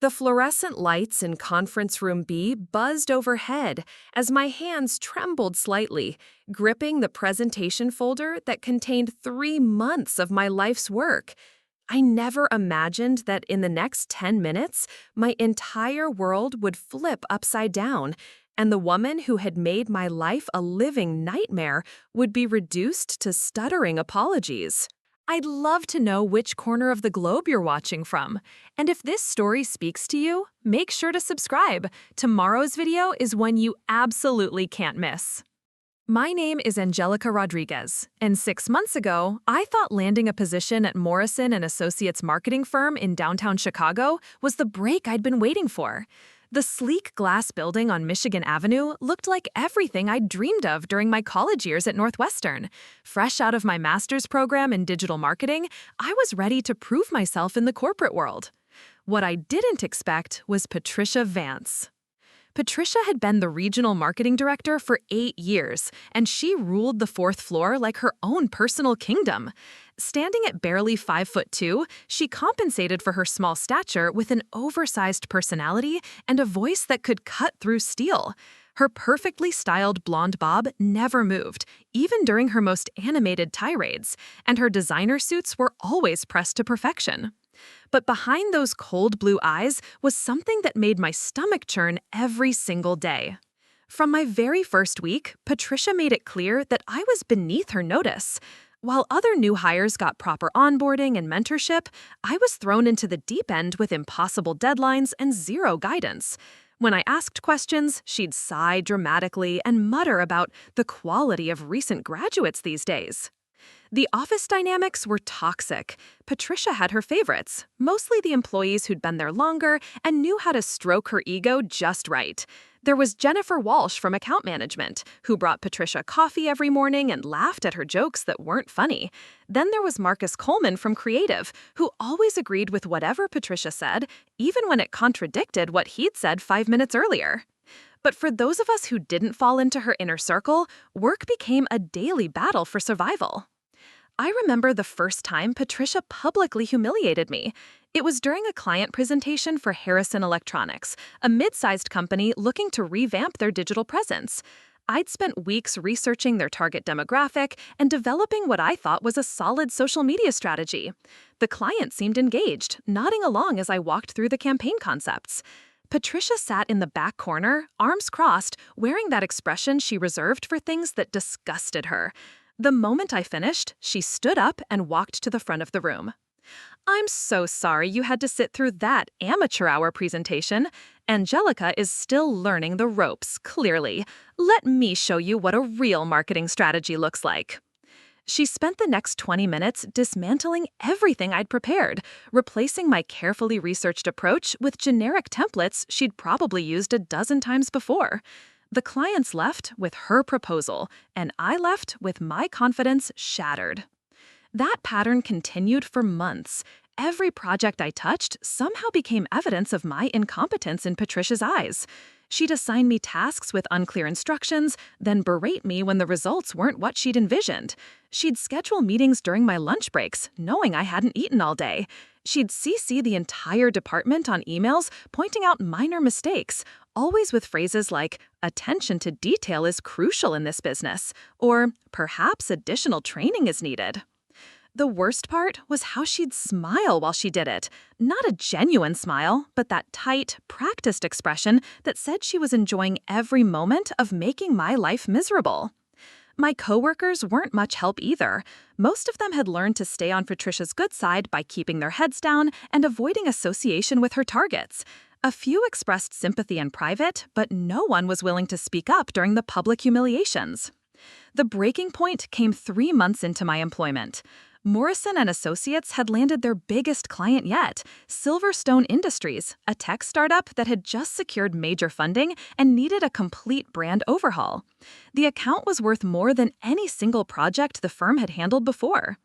The fluorescent lights in conference room B buzzed overhead as my hands trembled slightly, gripping the presentation folder that contained 3 months of my life's work. I never imagined that in the next 10 minutes, my entire world would flip upside down, and the woman who had made my life a living nightmare would be reduced to stuttering apologies. I'd love to know which corner of the globe you're watching from. And if this story speaks to you, make sure to subscribe. Tomorrow's video is one you absolutely can't miss. My name is Angelica Rodriguez, and 6 months ago, I thought landing a position at Morrison & Associates marketing firm in downtown Chicago was the break I'd been waiting for. The sleek glass building on Michigan Avenue looked like everything I'd dreamed of during my college years at Northwestern. Fresh out of my master's program in digital marketing, I was ready to prove myself in the corporate world. What I didn't expect was Patricia Vance. Patricia had been the regional marketing director for 8 years, and she ruled the fourth floor like her own personal kingdom. Standing at barely 5'2", she compensated for her small stature with an oversized personality and a voice that could cut through steel. Her perfectly styled blonde bob never moved, even during her most animated tirades, and her designer suits were always pressed to perfection. But behind those cold blue eyes was something that made my stomach churn every single day. From my very first week, Patricia made it clear that I was beneath her notice. While other new hires got proper onboarding and mentorship, I was thrown into the deep end with impossible deadlines and zero guidance. When I asked questions, she'd sigh dramatically and mutter about the quality of recent graduates these days. The office dynamics were toxic. Patricia had her favorites, mostly the employees who'd been there longer and knew how to stroke her ego just right. There was Jennifer Walsh from account management, who brought Patricia coffee every morning and laughed at her jokes that weren't funny. Then there was Marcus Coleman from creative, who always agreed with whatever Patricia said, even when it contradicted what he'd said 5 minutes earlier. But for those of us who didn't fall into her inner circle, work became a daily battle for survival. I remember the first time Patricia publicly humiliated me. It was during a client presentation for Harrison Electronics, a mid-sized company looking to revamp their digital presence. I'd spent weeks researching their target demographic and developing what I thought was a solid social media strategy. The client seemed engaged, nodding along as I walked through the campaign concepts. Patricia sat in the back corner, arms crossed, wearing that expression she reserved for things that disgusted her. The moment I finished, she stood up and walked to the front of the room. "I'm so sorry you had to sit through that amateur hour presentation. Angelica is still learning the ropes, clearly. Let me show you what a real marketing strategy looks like." She spent the next 20 minutes dismantling everything I'd prepared, replacing my carefully researched approach with generic templates she'd probably used a dozen times before. The clients left with her proposal, and I left with my confidence shattered. That pattern continued for months. Every project I touched somehow became evidence of my incompetence in Patricia's eyes. She'd assign me tasks with unclear instructions, then berate me when the results weren't what she'd envisioned. She'd schedule meetings during my lunch breaks, knowing I hadn't eaten all day. She'd CC the entire department on emails, pointing out minor mistakes, always with phrases like, "Attention to detail is crucial in this business," or "Perhaps additional training is needed." The worst part was how she'd smile while she did it. Not a genuine smile, but that tight, practiced expression that said she was enjoying every moment of making my life miserable. My coworkers weren't much help either. Most of them had learned to stay on Patricia's good side by keeping their heads down and avoiding association with her targets. A few expressed sympathy in private, but no one was willing to speak up during the public humiliations. The breaking point came 3 months into my employment. Morrison & Associates had landed their biggest client yet, Silverstone Industries, a tech startup that had just secured major funding and needed a complete brand overhaul. The account was worth more than any single project the firm had handled before.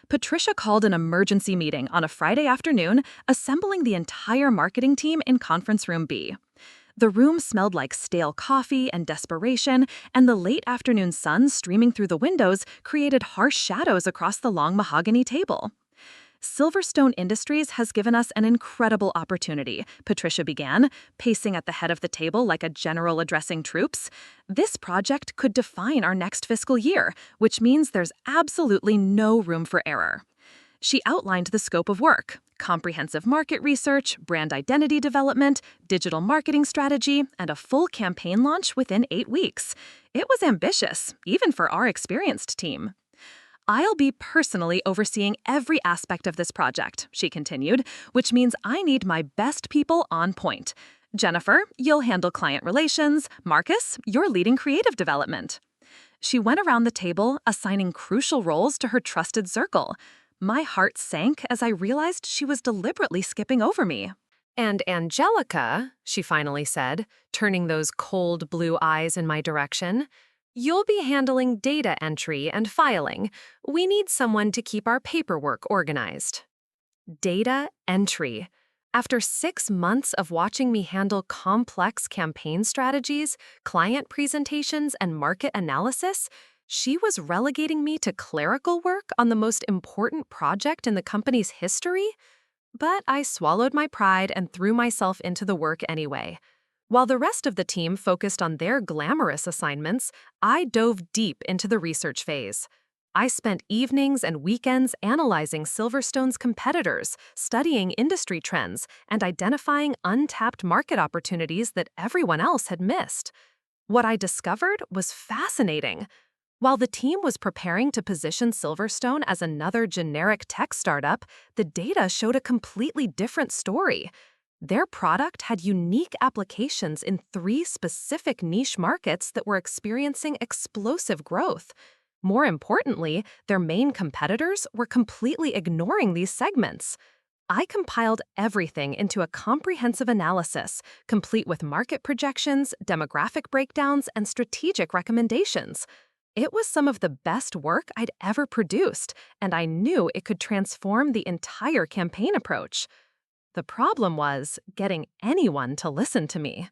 Patricia called an emergency meeting on a Friday afternoon, assembling the entire marketing team in Conference Room B. The room smelled like stale coffee and desperation, and the late afternoon sun streaming through the windows created harsh shadows across the long mahogany table. Silverstone Industries has given us an incredible opportunity, Patricia began, pacing at the head of the table like a general addressing troops. This project could define our next fiscal year, which means there's absolutely no room for error. She outlined the scope of work: comprehensive market research, brand identity development, digital marketing strategy, and a full campaign launch within 8 weeks. It was ambitious, even for our experienced team. I'll be personally overseeing every aspect of this project, she continued, which means I need my best people on point. Jennifer, you'll handle client relations. Marcus, you're leading creative development. She went around the table, assigning crucial roles to her trusted circle. My heart sank as I realized she was deliberately skipping over me. And Angelica, she finally said, turning those cold blue eyes in my direction, you'll be handling data entry and filing. We need someone to keep our paperwork organized. Data entry. After 6 months of watching me handle complex campaign strategies, client presentations, and market analysis, she was relegating me to clerical work on the most important project in the company's history? But I swallowed my pride and threw myself into the work anyway. While the rest of the team focused on their glamorous assignments, I dove deep into the research phase. I spent evenings and weekends analyzing Silverstone's competitors, studying industry trends, and identifying untapped market opportunities that everyone else had missed. What I discovered was fascinating. While the team was preparing to position Silverstone as another generic tech startup, the data showed a completely different story. Their product had unique applications in 3 specific niche markets that were experiencing explosive growth. More importantly, their main competitors were completely ignoring these segments. I compiled everything into a comprehensive analysis, complete with market projections, demographic breakdowns, and strategic recommendations. It was some of the best work I'd ever produced, and I knew it could transform the entire campaign approach. The problem was getting anyone to listen to me.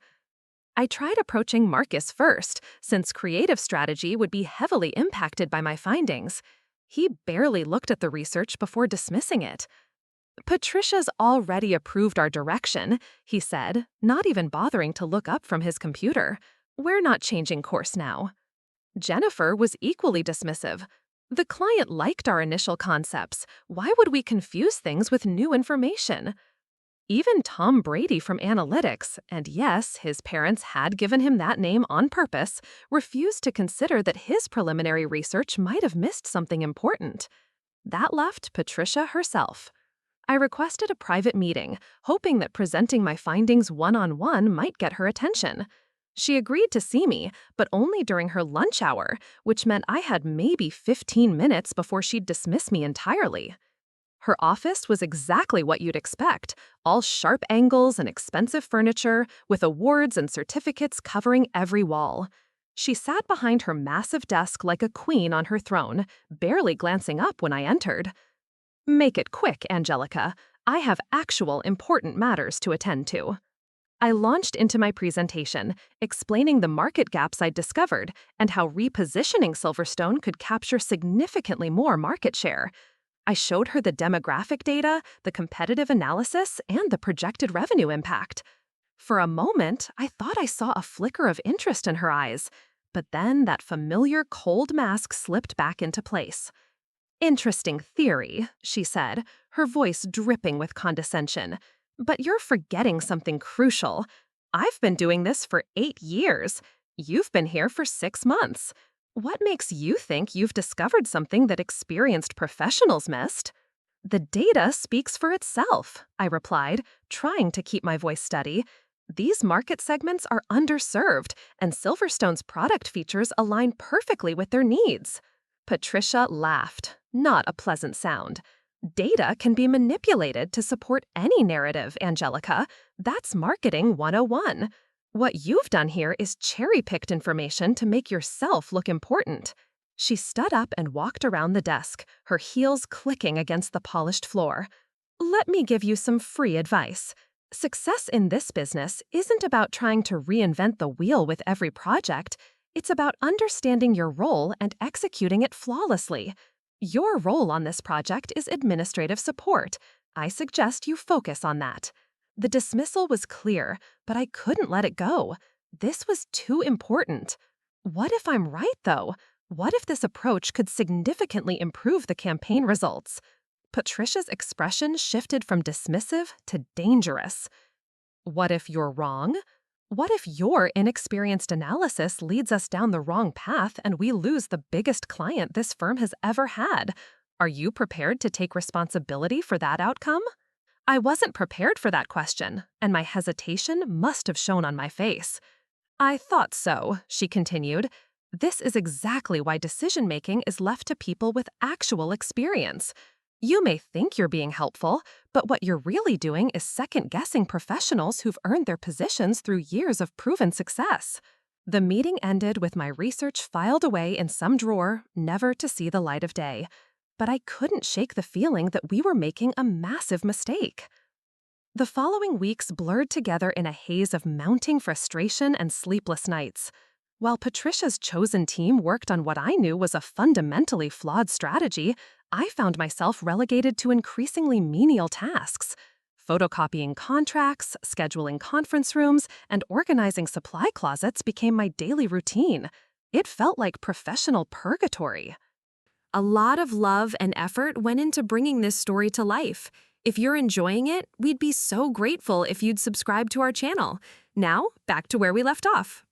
I tried approaching Marcus first, since creative strategy would be heavily impacted by my findings. He barely looked at the research before dismissing it. Patricia's already approved our direction, he said, not even bothering to look up from his computer. We're not changing course now. Jennifer was equally dismissive. The client liked our initial concepts. Why would we confuse things with new information? Even Tom Brady from Analytics, and yes, his parents had given him that name on purpose, refused to consider that his preliminary research might have missed something important. That left Patricia herself. I requested a private meeting, hoping that presenting my findings one-on-one might get her attention. She agreed to see me, but only during her lunch hour, which meant I had maybe 15 minutes before she'd dismiss me entirely. Her office was exactly what you'd expect, all sharp angles and expensive furniture, with awards and certificates covering every wall. She sat behind her massive desk like a queen on her throne, barely glancing up when I entered. Make it quick, Angelica. I have actual important matters to attend to. I launched into my presentation, explaining the market gaps I'd discovered and how repositioning Silverstone could capture significantly more market share. I showed her the demographic data, the competitive analysis, and the projected revenue impact. For a moment, I thought I saw a flicker of interest in her eyes, but then that familiar cold mask slipped back into place. Interesting theory, she said, her voice dripping with condescension. But you're forgetting something crucial. I've been doing this for 8 years. You've been here for 6 months. What makes you think you've discovered something that experienced professionals missed? The data speaks for itself, I replied, trying to keep my voice steady. These market segments are underserved, and Silverstone's product features align perfectly with their needs. Patricia laughed, not a pleasant sound. Data can be manipulated to support any narrative, Angelica. That's marketing 101. What you've done here is cherry-picked information to make yourself look important. She stood up and walked around the desk, her heels clicking against the polished floor. Let me give you some free advice. Success in this business isn't about trying to reinvent the wheel with every project. It's about understanding your role and executing it flawlessly. Your role on this project is administrative support. I suggest you focus on that. The dismissal was clear, but I couldn't let it go. This was too important. What if I'm right, though? What if this approach could significantly improve the campaign results? Patricia's expression shifted from dismissive to dangerous. What if you're wrong? What if your inexperienced analysis leads us down the wrong path and we lose the biggest client this firm has ever had? Are you prepared to take responsibility for that outcome? I wasn't prepared for that question, and my hesitation must have shown on my face. I thought so, she continued. This is exactly why decision-making is left to people with actual experience. You may think you're being helpful, but what you're really doing is second-guessing professionals who've earned their positions through years of proven success. The meeting ended with my research filed away in some drawer, never to see the light of day. But I couldn't shake the feeling that we were making a massive mistake. The following weeks blurred together in a haze of mounting frustration and sleepless nights. While Patricia's chosen team worked on what I knew was a fundamentally flawed strategy, I found myself relegated to increasingly menial tasks. Photocopying contracts, scheduling conference rooms, and organizing supply closets became my daily routine. It felt like professional purgatory. A lot of love and effort went into bringing this story to life. If you're enjoying it, we'd be so grateful if you'd subscribe to our channel. Now, back to where we left off.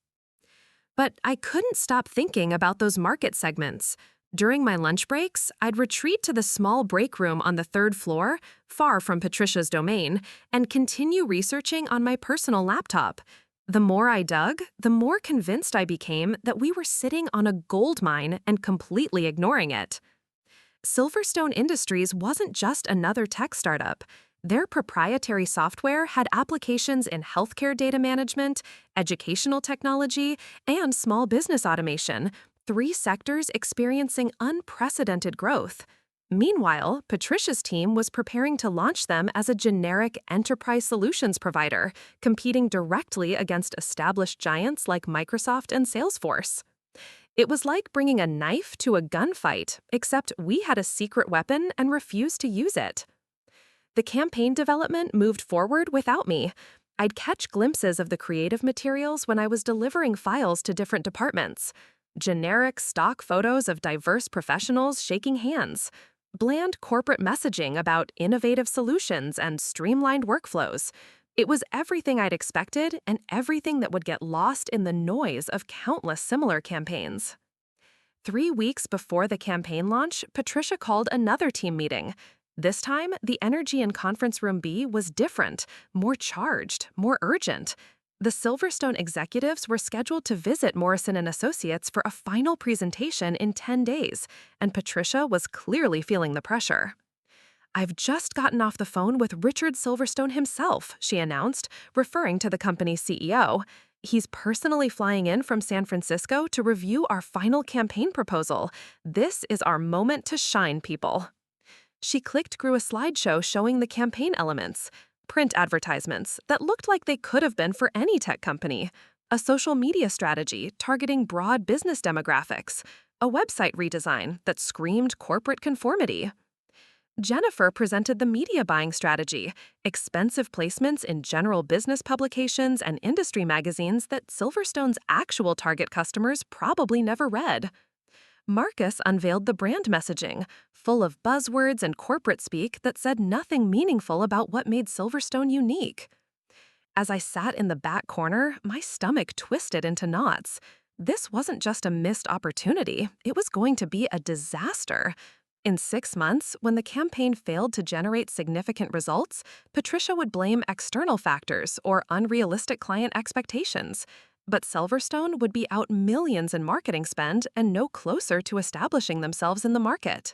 But I couldn't stop thinking about those market segments. During my lunch breaks, I'd retreat to the small break room on the third floor, far from Patricia's domain, and continue researching on my personal laptop. The more I dug, the more convinced I became that we were sitting on a gold mine and completely ignoring it. Silverstone Industries wasn't just another tech startup. Their proprietary software had applications in healthcare data management, educational technology, and small business automation, 3 sectors experiencing unprecedented growth. Meanwhile, Patricia's team was preparing to launch them as a generic enterprise solutions provider, competing directly against established giants like Microsoft and Salesforce. It was like bringing a knife to a gunfight, except we had a secret weapon and refused to use it. The campaign development moved forward without me. I'd catch glimpses of the creative materials when I was delivering files to different departments. Generic stock photos of diverse professionals shaking hands. Bland corporate messaging about innovative solutions and streamlined workflows. It was everything I'd expected and everything that would get lost in the noise of countless similar campaigns. 3 weeks before the campaign launch, Patricia called another team meeting. This time, the energy in Conference Room B was different, more charged, more urgent. The Silverstone executives were scheduled to visit Morrison & Associates for a final presentation in 10 days, and Patricia was clearly feeling the pressure. "I've just gotten off the phone with Richard Silverstone himself," she announced, referring to the company's CEO. "He's personally flying in from San Francisco to review our final campaign proposal. This is our moment to shine, people." She clicked through a slideshow showing the campaign elements. Print advertisements that looked like they could have been for any tech company, a social media strategy targeting broad business demographics, a website redesign that screamed corporate conformity. Jennifer presented the media buying strategy, expensive placements in general business publications and industry magazines that Silverstone's actual target customers probably never read. Marcus unveiled the brand messaging, full of buzzwords and corporate speak that said nothing meaningful about what made Silverstone unique. As I sat in the back corner, my stomach twisted into knots. This wasn't just a missed opportunity, it was going to be a disaster. In 6 months, when the campaign failed to generate significant results, Patricia would blame external factors or unrealistic client expectations. But Silverstone would be out millions in marketing spend and no closer to establishing themselves in the market.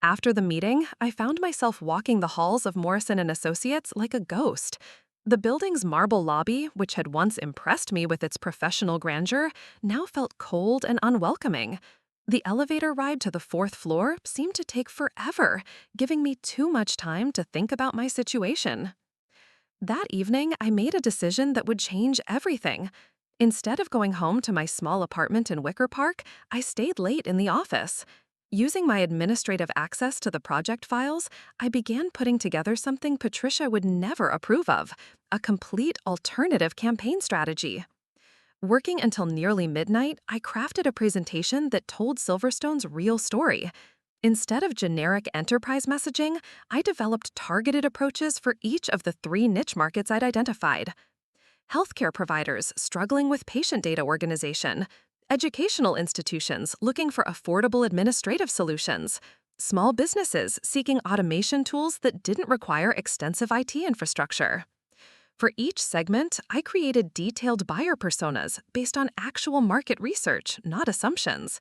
After the meeting, I found myself walking the halls of Morrison & Associates like a ghost. The building's marble lobby, which had once impressed me with its professional grandeur, now felt cold and unwelcoming. The elevator ride to the 4th floor seemed to take forever, giving me too much time to think about my situation. That evening, I made a decision that would change everything. Instead of going home to my small apartment in Wicker Park, I stayed late in the office. Using my administrative access to the project files, I began putting together something Patricia would never approve of, a complete alternative campaign strategy. Working until nearly midnight, I crafted a presentation that told Silverstone's real story. Instead of generic enterprise messaging, I developed targeted approaches for each of the three niche markets I'd identified. Healthcare providers struggling with patient data organization, educational institutions looking for affordable administrative solutions, small businesses seeking automation tools that didn't require extensive IT infrastructure. For each segment, I created detailed buyer personas based on actual market research, not assumptions.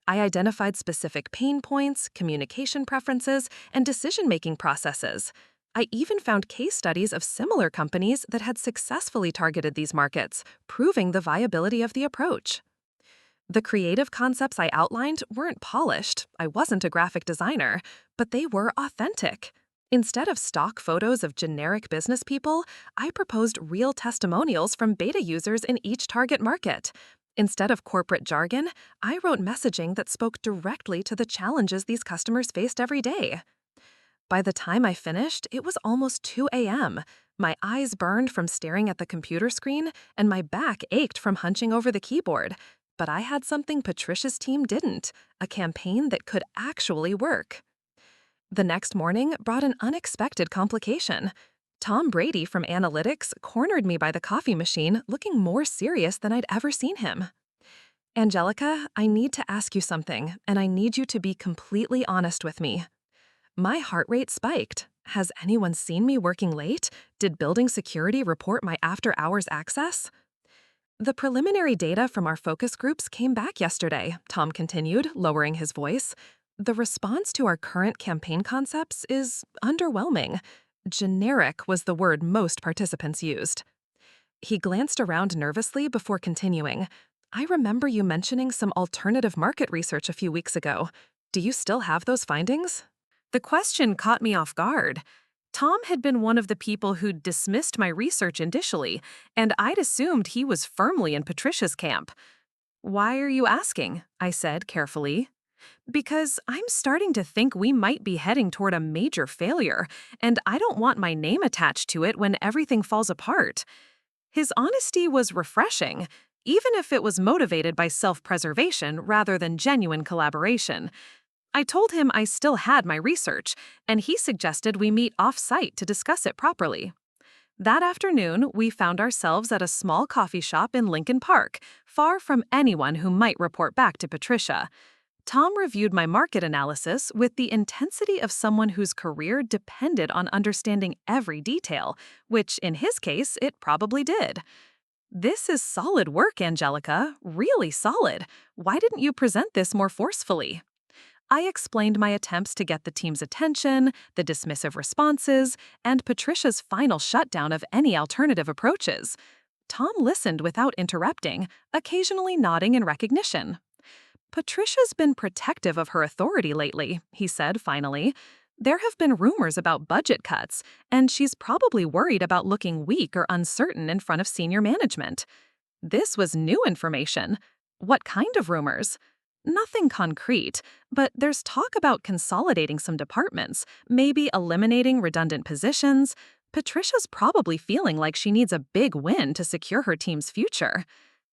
I identified specific pain points, communication preferences, and decision-making processes. I even found case studies of similar companies that had successfully targeted these markets, proving the viability of the approach. The creative concepts I outlined weren't polished, I wasn't a graphic designer, but they were authentic. Instead of stock photos of generic business people, I proposed real testimonials from beta users in each target market. Instead of corporate jargon, I wrote messaging that spoke directly to the challenges these customers faced every day. By the time I finished, it was almost 2 a.m. My eyes burned from staring at the computer screen, and my back ached from hunching over the keyboard. But I had something Patricia's team didn't, a campaign that could actually work. The next morning brought an unexpected complication. Tom Brady from Analytics cornered me by the coffee machine, looking more serious than I'd ever seen him. "Angelica, I need to ask you something, and I need you to be completely honest with me." My heart rate spiked. Has anyone seen me working late? Did building security report my after-hours access? "The preliminary data from our focus groups came back yesterday," Tom continued, lowering his voice. "The response to our current campaign concepts is underwhelming. Generic was the word most participants used." He glanced around nervously before continuing. "I remember you mentioning some alternative market research a few weeks ago. Do you still have those findings?" The question caught me off guard. Tom had been one of the people who'd dismissed my research initially, and I'd assumed he was firmly in Patricia's camp. "Why are you asking?" I said carefully. "Because I'm starting to think we might be heading toward a major failure, and I don't want my name attached to it when everything falls apart." His honesty was refreshing, even if it was motivated by self-preservation rather than genuine collaboration. I told him I still had my research, and he suggested we meet off-site to discuss it properly. That afternoon, we found ourselves at a small coffee shop in Lincoln Park, far from anyone who might report back to Patricia. Tom reviewed my market analysis with the intensity of someone whose career depended on understanding every detail, which in his case, it probably did. "This is solid work, Angelica, really solid. Why didn't you present this more forcefully?" I explained my attempts to get the team's attention, the dismissive responses, and Patricia's final shutdown of any alternative approaches. Tom listened without interrupting, occasionally nodding in recognition. "Patricia's been protective of her authority lately," he said finally. "There have been rumors about budget cuts, and she's probably worried about looking weak or uncertain in front of senior management." This was new information. What kind of rumors? Nothing concrete, but there's talk about consolidating some departments, maybe eliminating redundant positions. Patricia's probably feeling like she needs a big win to secure her team's future.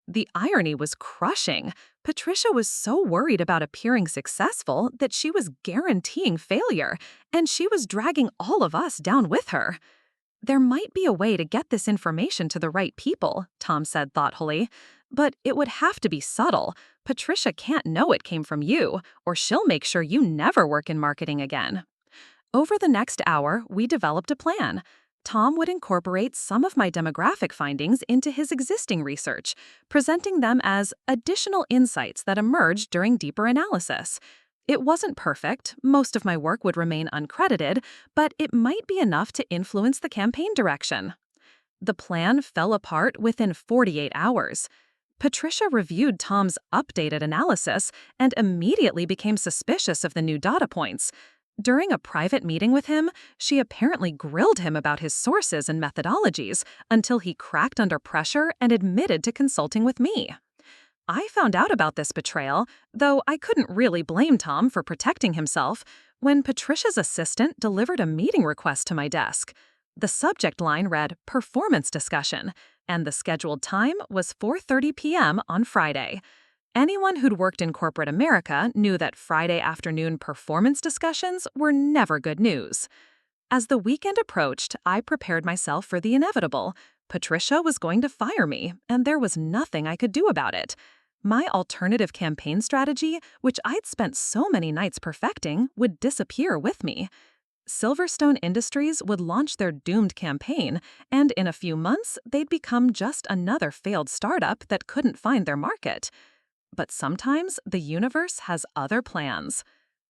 The irony was crushing. Patricia was so worried about appearing successful that she was guaranteeing failure, and she was dragging all of us down with her. "There might be a way to get this information to the right people," Tom said thoughtfully, "but it would have to be subtle. Patricia can't know it came from you, or she'll make sure you never work in marketing again." Over the next hour, we developed a plan. Tom would incorporate some of my demographic findings into his existing research, presenting them as additional insights that emerged during deeper analysis. It wasn't perfect, most of my work would remain uncredited, but it might be enough to influence the campaign direction. The plan fell apart within 48 hours. Patricia reviewed Tom's updated analysis and immediately became suspicious of the new data points. During a private meeting with him, she apparently grilled him about his sources and methodologies until he cracked under pressure and admitted to consulting with me. I found out about this betrayal, though I couldn't really blame Tom for protecting himself, when Patricia's assistant delivered a meeting request to my desk. The subject line read performance discussion, and the scheduled time was 4:30 p.m. on Friday. Anyone who'd worked in corporate America knew that Friday afternoon performance discussions were never good news. As the weekend approached, I prepared myself for the inevitable. Patricia was going to fire me, and there was nothing I could do about it. My alternative campaign strategy, which I'd spent so many nights perfecting, would disappear with me. Silverstone Industries would launch their doomed campaign, and in a few months, they'd become just another failed startup that couldn't find their market. But sometimes the universe has other plans.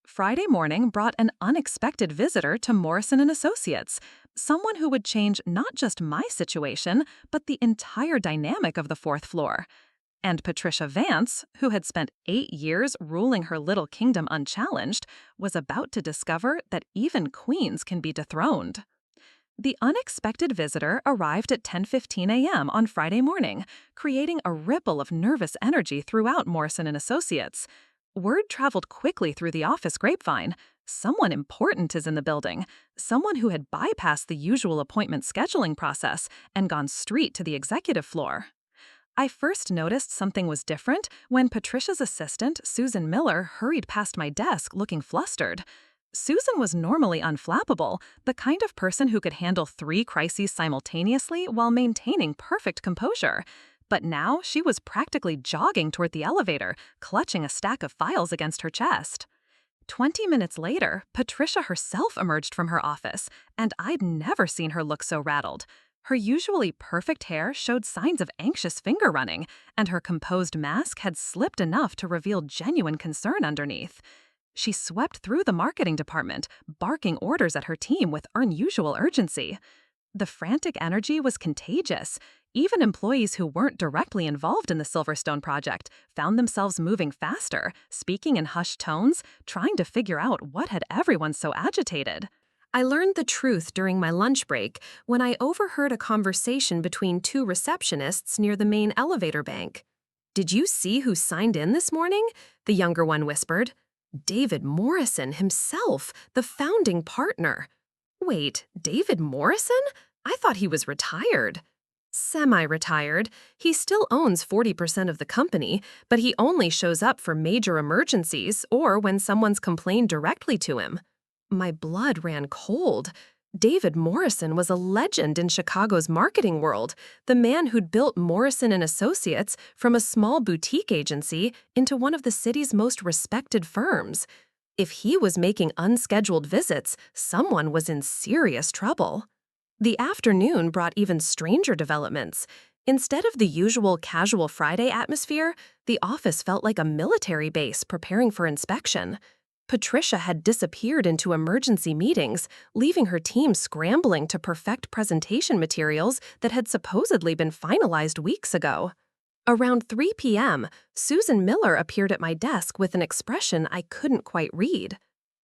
Friday morning brought an unexpected visitor to Morrison & Associates, someone who would change not just my situation, but the entire dynamic of the fourth floor. And Patricia Vance, who had spent 8 years ruling her little kingdom unchallenged, was about to discover that even queens can be dethroned. The unexpected visitor arrived at 10:15 a.m. on Friday morning, creating a ripple of nervous energy throughout Morrison & Associates. Word traveled quickly through the office grapevine. Someone important is in the building, someone who had bypassed the usual appointment scheduling process and gone straight to the executive floor. I first noticed something was different when Patricia's assistant, Susan Miller, hurried past my desk looking flustered. Susan was normally unflappable, the kind of person who could handle 3 crises simultaneously while maintaining perfect composure. But now she was practically jogging toward the elevator, clutching a stack of files against her chest. 20 minutes later, Patricia herself emerged from her office, and I'd never seen her look so rattled. Her usually perfect hair showed signs of anxious finger running, and her composed mask had slipped enough to reveal genuine concern underneath. She swept through the marketing department, barking orders at her team with unusual urgency. The frantic energy was contagious. Even employees who weren't directly involved in the Silverstone project found themselves moving faster, speaking in hushed tones, trying to figure out what had everyone so agitated. I learned the truth during my lunch break when I overheard a conversation between 2 receptionists near the main elevator bank. "Did you see who signed in this morning?" the younger one whispered. "David Morrison himself, the founding partner." "Wait, David Morrison? I thought he was retired." "Semi-retired. He still owns 40% of the company, but he only shows up for major emergencies or when someone's complained directly to him." My blood ran cold. David Morrison was a legend in Chicago's marketing world, the man who'd built Morrison & Associates from a small boutique agency into one of the city's most respected firms. If he was making unscheduled visits, someone was in serious trouble. The afternoon brought even stranger developments. Instead of the usual casual Friday atmosphere, the office felt like a military base preparing for inspection. Patricia had disappeared into emergency meetings, leaving her team scrambling to perfect presentation materials that had supposedly been finalized weeks ago. Around 3 p.m., Susan Miller appeared at my desk with an expression I couldn't quite read.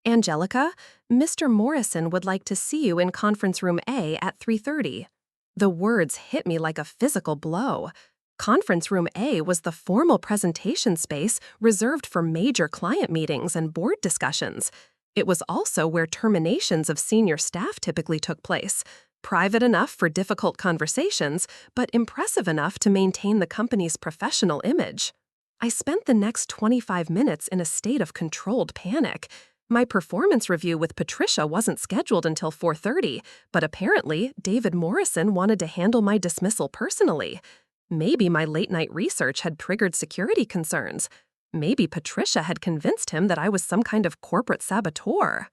"Angelica, Mr. Morrison would like to see you in conference room A at 3:30. The words hit me like a physical blow. Conference room A was the formal presentation space reserved for major client meetings and board discussions. It was also where terminations of senior staff typically took place, private enough for difficult conversations, but impressive enough to maintain the company's professional image. I spent the next 25 minutes in a state of controlled panic. My performance review with Patricia wasn't scheduled until 4:30, but apparently David Morrison wanted to handle my dismissal personally. Maybe my late-night research had triggered security concerns. Maybe Patricia had convinced him that I was some kind of corporate saboteur.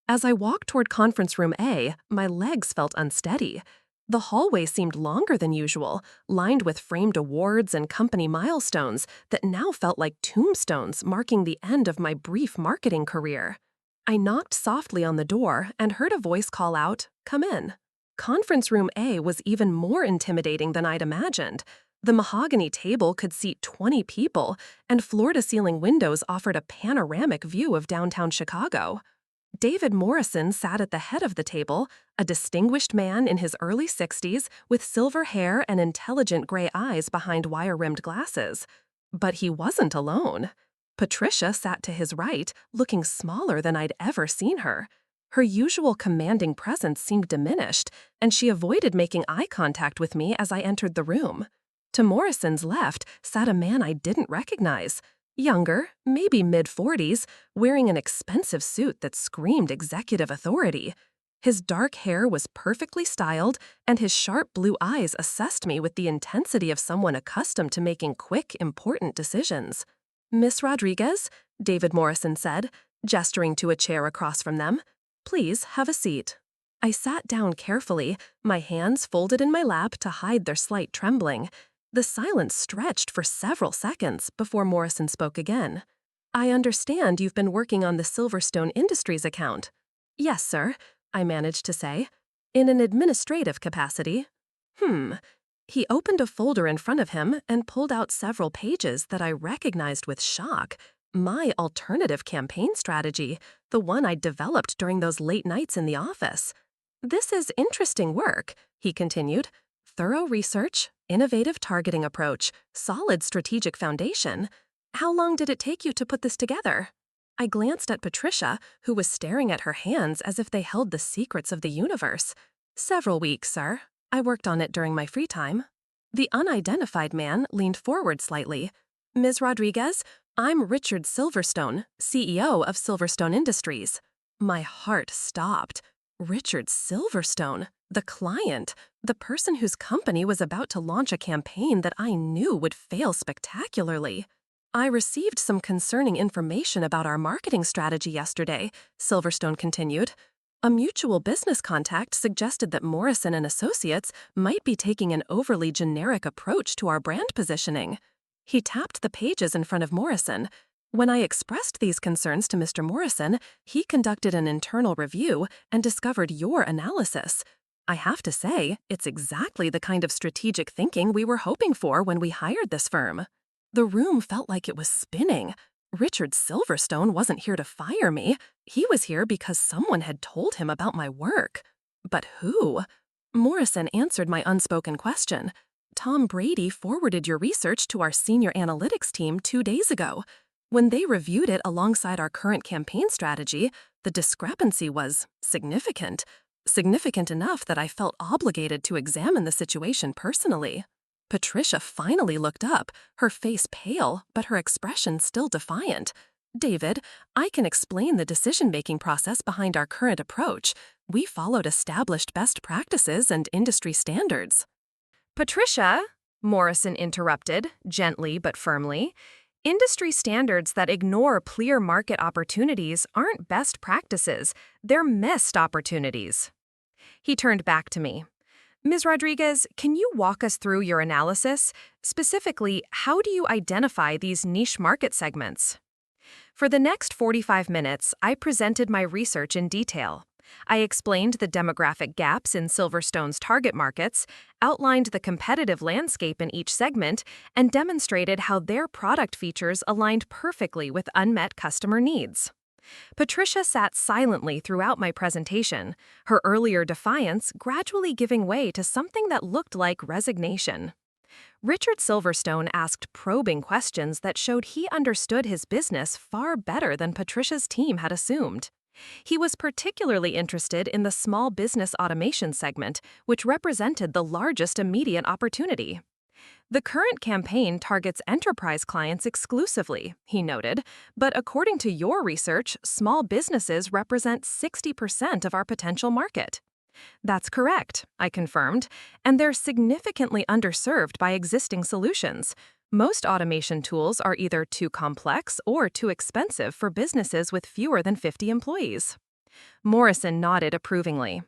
As I walked toward conference room A, my legs felt unsteady. The hallway seemed longer than usual, lined with framed awards and company milestones that now felt like tombstones marking the end of my brief marketing career. I knocked softly on the door and heard a voice call out, "Come in." Conference room A was even more intimidating than I'd imagined. The mahogany table could seat 20 people, and floor-to-ceiling windows offered a panoramic view of downtown Chicago. David Morrison sat at the head of the table, a distinguished man in his early 60s with silver hair and intelligent gray eyes behind wire-rimmed glasses. But he wasn't alone. Patricia sat to his right, looking smaller than I'd ever seen her. Her usual commanding presence seemed diminished, and she avoided making eye contact with me as I entered the room. To Morrison's left sat a man I didn't recognize. Younger, maybe mid-40s, wearing an expensive suit that screamed executive authority. His dark hair was perfectly styled, and his sharp blue eyes assessed me with the intensity of someone accustomed to making quick, important decisions. "Miss Rodriguez," David Morrison said, gesturing to a chair across from them, "please have a seat." I sat down carefully, my hands folded in my lap to hide their slight trembling. The silence stretched for several seconds before Morrison spoke again. "I understand you've been working on the Silverstone Industries account." "Yes, sir," I managed to say. "In an administrative capacity." He opened a folder in front of him and pulled out several pages that I recognized with shock. My alternative campaign strategy, the one I'd developed during those late nights in the office. "This is interesting work," he continued. "Thorough research, innovative targeting approach, solid strategic foundation. How long did it take you to put this together?" I glanced at Patricia, who was staring at her hands as if they held the secrets of the universe. "Several weeks, sir. I worked on it during my free time." The unidentified man leaned forward slightly. "Ms. Rodriguez, I'm Richard Silverstone, CEO of Silverstone Industries." My heart stopped. Richard Silverstone, the client, the person whose company was about to launch a campaign that I knew would fail spectacularly. "I received some concerning information about our marketing strategy yesterday," Silverstone continued. "A mutual business contact suggested that Morrison and Associates might be taking an overly generic approach to our brand positioning." He tapped the pages in front of Morrison. "When I expressed these concerns to Mr. Morrison, he conducted an internal review and discovered your analysis. I have to say, it's exactly the kind of strategic thinking we were hoping for when we hired this firm." The room felt like it was spinning. Richard Silverstone wasn't here to fire me. He was here because someone had told him about my work. But who? Morrison answered my unspoken question. "Tom Brady forwarded your research to our senior analytics team 2 days ago. When they reviewed it alongside our current campaign strategy, the discrepancy was significant. Significant enough that I felt obligated to examine the situation personally." Patricia finally looked up, her face pale, but her expression still defiant. "David, I can explain the decision-making process behind our current approach. We followed established best practices and industry standards." "Patricia," Morrison interrupted, gently but firmly, "industry standards that ignore clear market opportunities aren't best practices, they're missed opportunities." He turned back to me. "Ms. Rodriguez, can you walk us through your analysis? Specifically, how do you identify these niche market segments?" For the next 45 minutes, I presented my research in detail. I explained the demographic gaps in Silverstone's target markets, outlined the competitive landscape in each segment, and demonstrated how their product features aligned perfectly with unmet customer needs. Patricia sat silently throughout my presentation, her earlier defiance gradually giving way to something that looked like resignation. Richard Silverstone asked probing questions that showed he understood his business far better than Patricia's team had assumed. He was particularly interested in the small business automation segment, which represented the largest immediate opportunity. "The current campaign targets enterprise clients exclusively," he noted, "but according to your research, small businesses represent 60% of our potential market." "That's correct," I confirmed, "and they're significantly underserved by existing solutions. Most automation tools are either too complex or too expensive for businesses with fewer than 50 employees." Morrison nodded approvingly.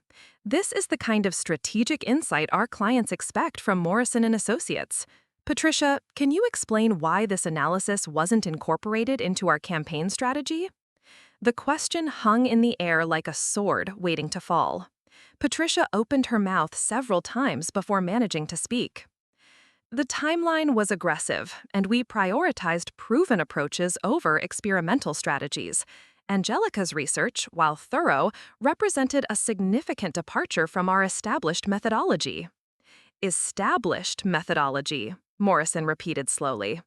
"This is the kind of strategic insight our clients expect from Morrison and Associates. Patricia, can you explain why this analysis wasn't incorporated into our campaign strategy?" The question hung in the air like a sword waiting to fall. Patricia opened her mouth several times before managing to speak. "The timeline was aggressive, and we prioritized proven approaches over experimental strategies. Angelica's research, while thorough, represented a significant departure from our established methodology." "Established methodology," Morrison repeated slowly.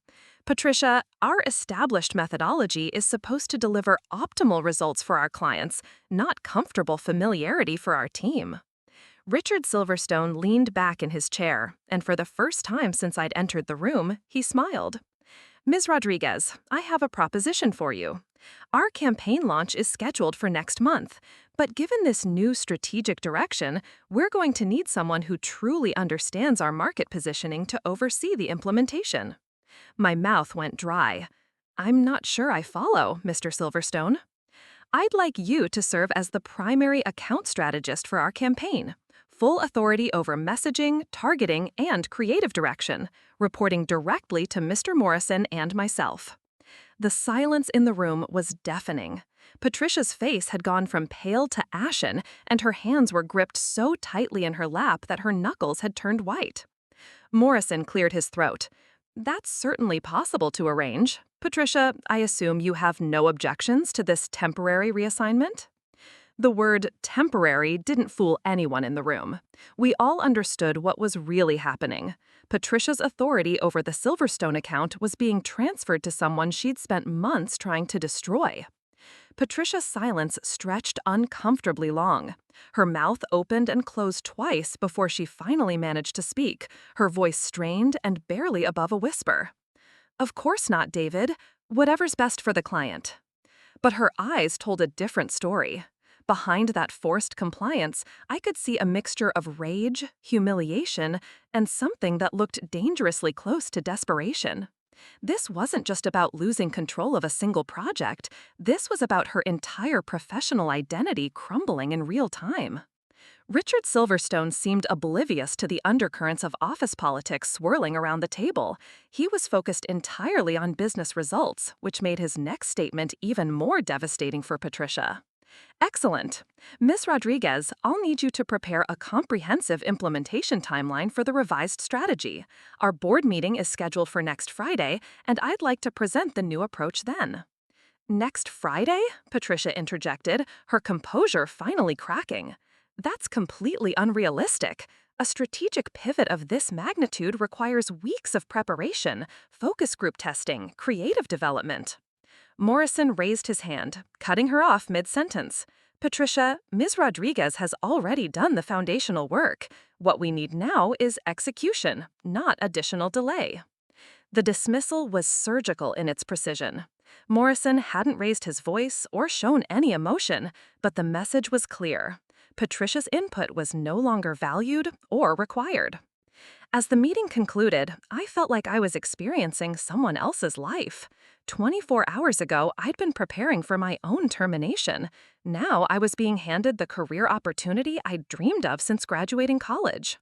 Patricia, our established methodology is supposed to deliver optimal results for our clients, not comfortable familiarity for our team. Richard Silverstone leaned back in his chair, and for the first time since I'd entered the room, he smiled. Ms. Rodriguez, I have a proposition for you. Our campaign launch is scheduled for next month, but given this new strategic direction, we're going to need someone who truly understands our market positioning to oversee the implementation. My mouth went dry. I'm not sure I follow, Mr. Silverstone. I'd like you to serve as the primary account strategist for our campaign. Full authority over messaging, targeting, and creative direction, reporting directly to Mr. Morrison and myself. The silence in the room was deafening. Patricia's face had gone from pale to ashen, and her hands were gripped so tightly in her lap that her knuckles had turned white. Morrison cleared his throat. That's certainly possible to arrange. Patricia, I assume you have no objections to this temporary reassignment? The word temporary didn't fool anyone in the room. We all understood what was really happening. Patricia's authority over the Silverstone account was being transferred to someone she'd spent months trying to destroy. Patricia's silence stretched uncomfortably long. Her mouth opened and closed twice before she finally managed to speak, her voice strained and barely above a whisper. Of course not, David. Whatever's best for the client. But her eyes told a different story. Behind that forced compliance, I could see a mixture of rage, humiliation, and something that looked dangerously close to desperation. This wasn't just about losing control of a single project. This was about her entire professional identity crumbling in real time. Richard Silverstone seemed oblivious to the undercurrents of office politics swirling around the table. He was focused entirely on business results, which made his next statement even more devastating for Patricia. Excellent. Ms. Rodriguez, I'll need you to prepare a comprehensive implementation timeline for the revised strategy. Our board meeting is scheduled for next Friday, and I'd like to present the new approach then. Next Friday? Patricia interjected, her composure finally cracking. That's completely unrealistic. A strategic pivot of this magnitude requires weeks of preparation, focus group testing, creative development. Morrison raised his hand, cutting her off mid-sentence. Patricia, Ms. Rodriguez has already done the foundational work. What we need now is execution, not additional delay. The dismissal was surgical in its precision. Morrison hadn't raised his voice or shown any emotion, but the message was clear. Patricia's input was no longer valued or required. As the meeting concluded, I felt like I was experiencing someone else's life. 24 hours ago, I'd been preparing for my own termination. Now I was being handed the career opportunity I'd dreamed of since graduating college.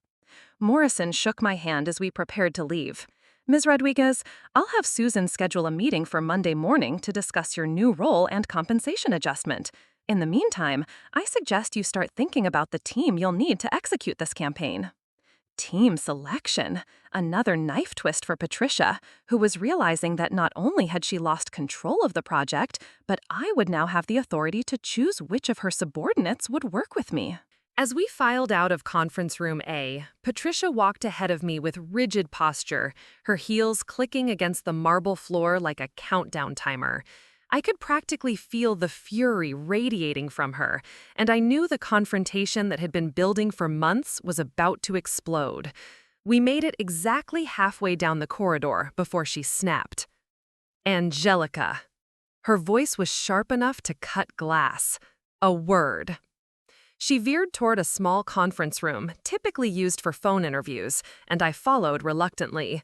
Morrison shook my hand as we prepared to leave. Ms. Rodriguez, I'll have Susan schedule a meeting for Monday morning to discuss your new role and compensation adjustment. In the meantime, I suggest you start thinking about the team you'll need to execute this campaign. Team selection. Another knife twist for Patricia, who was realizing that not only had she lost control of the project, but I would now have the authority to choose which of her subordinates would work with me. As we filed out of Conference Room A, Patricia walked ahead of me with rigid posture, her heels clicking against the marble floor like a countdown timer. I could practically feel the fury radiating from her, and I knew the confrontation that had been building for months was about to explode. We made it exactly halfway down the corridor before she snapped. Angelica. Her voice was sharp enough to cut glass. A word. She veered toward a small conference room, typically used for phone interviews, and I followed reluctantly.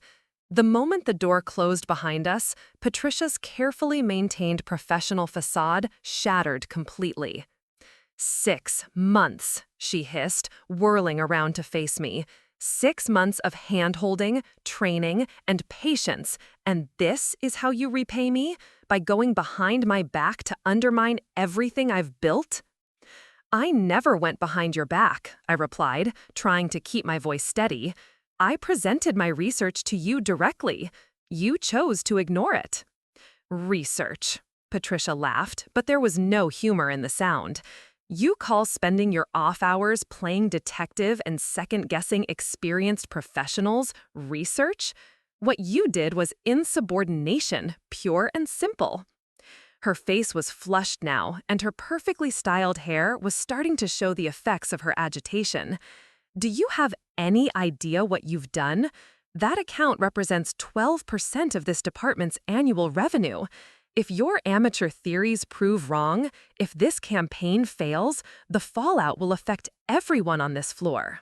The moment the door closed behind us, Patricia's carefully maintained professional facade shattered completely. 6 months, she hissed, whirling around to face me. 6 months of hand-holding, training, and patience, and this is how you repay me? By going behind my back to undermine everything I've built? I never went behind your back, I replied, trying to keep my voice steady. I presented my research to you directly. You chose to ignore it. Research. Patricia laughed, but there was no humor in the sound. You call spending your off hours playing detective and second-guessing experienced professionals research? What you did was insubordination, pure and simple. Her face was flushed now, and her perfectly styled hair was starting to show the effects of her agitation. Do you have any idea what you've done? That account represents 12% of this department's annual revenue. If your amateur theories prove wrong, if this campaign fails, the fallout will affect everyone on this floor.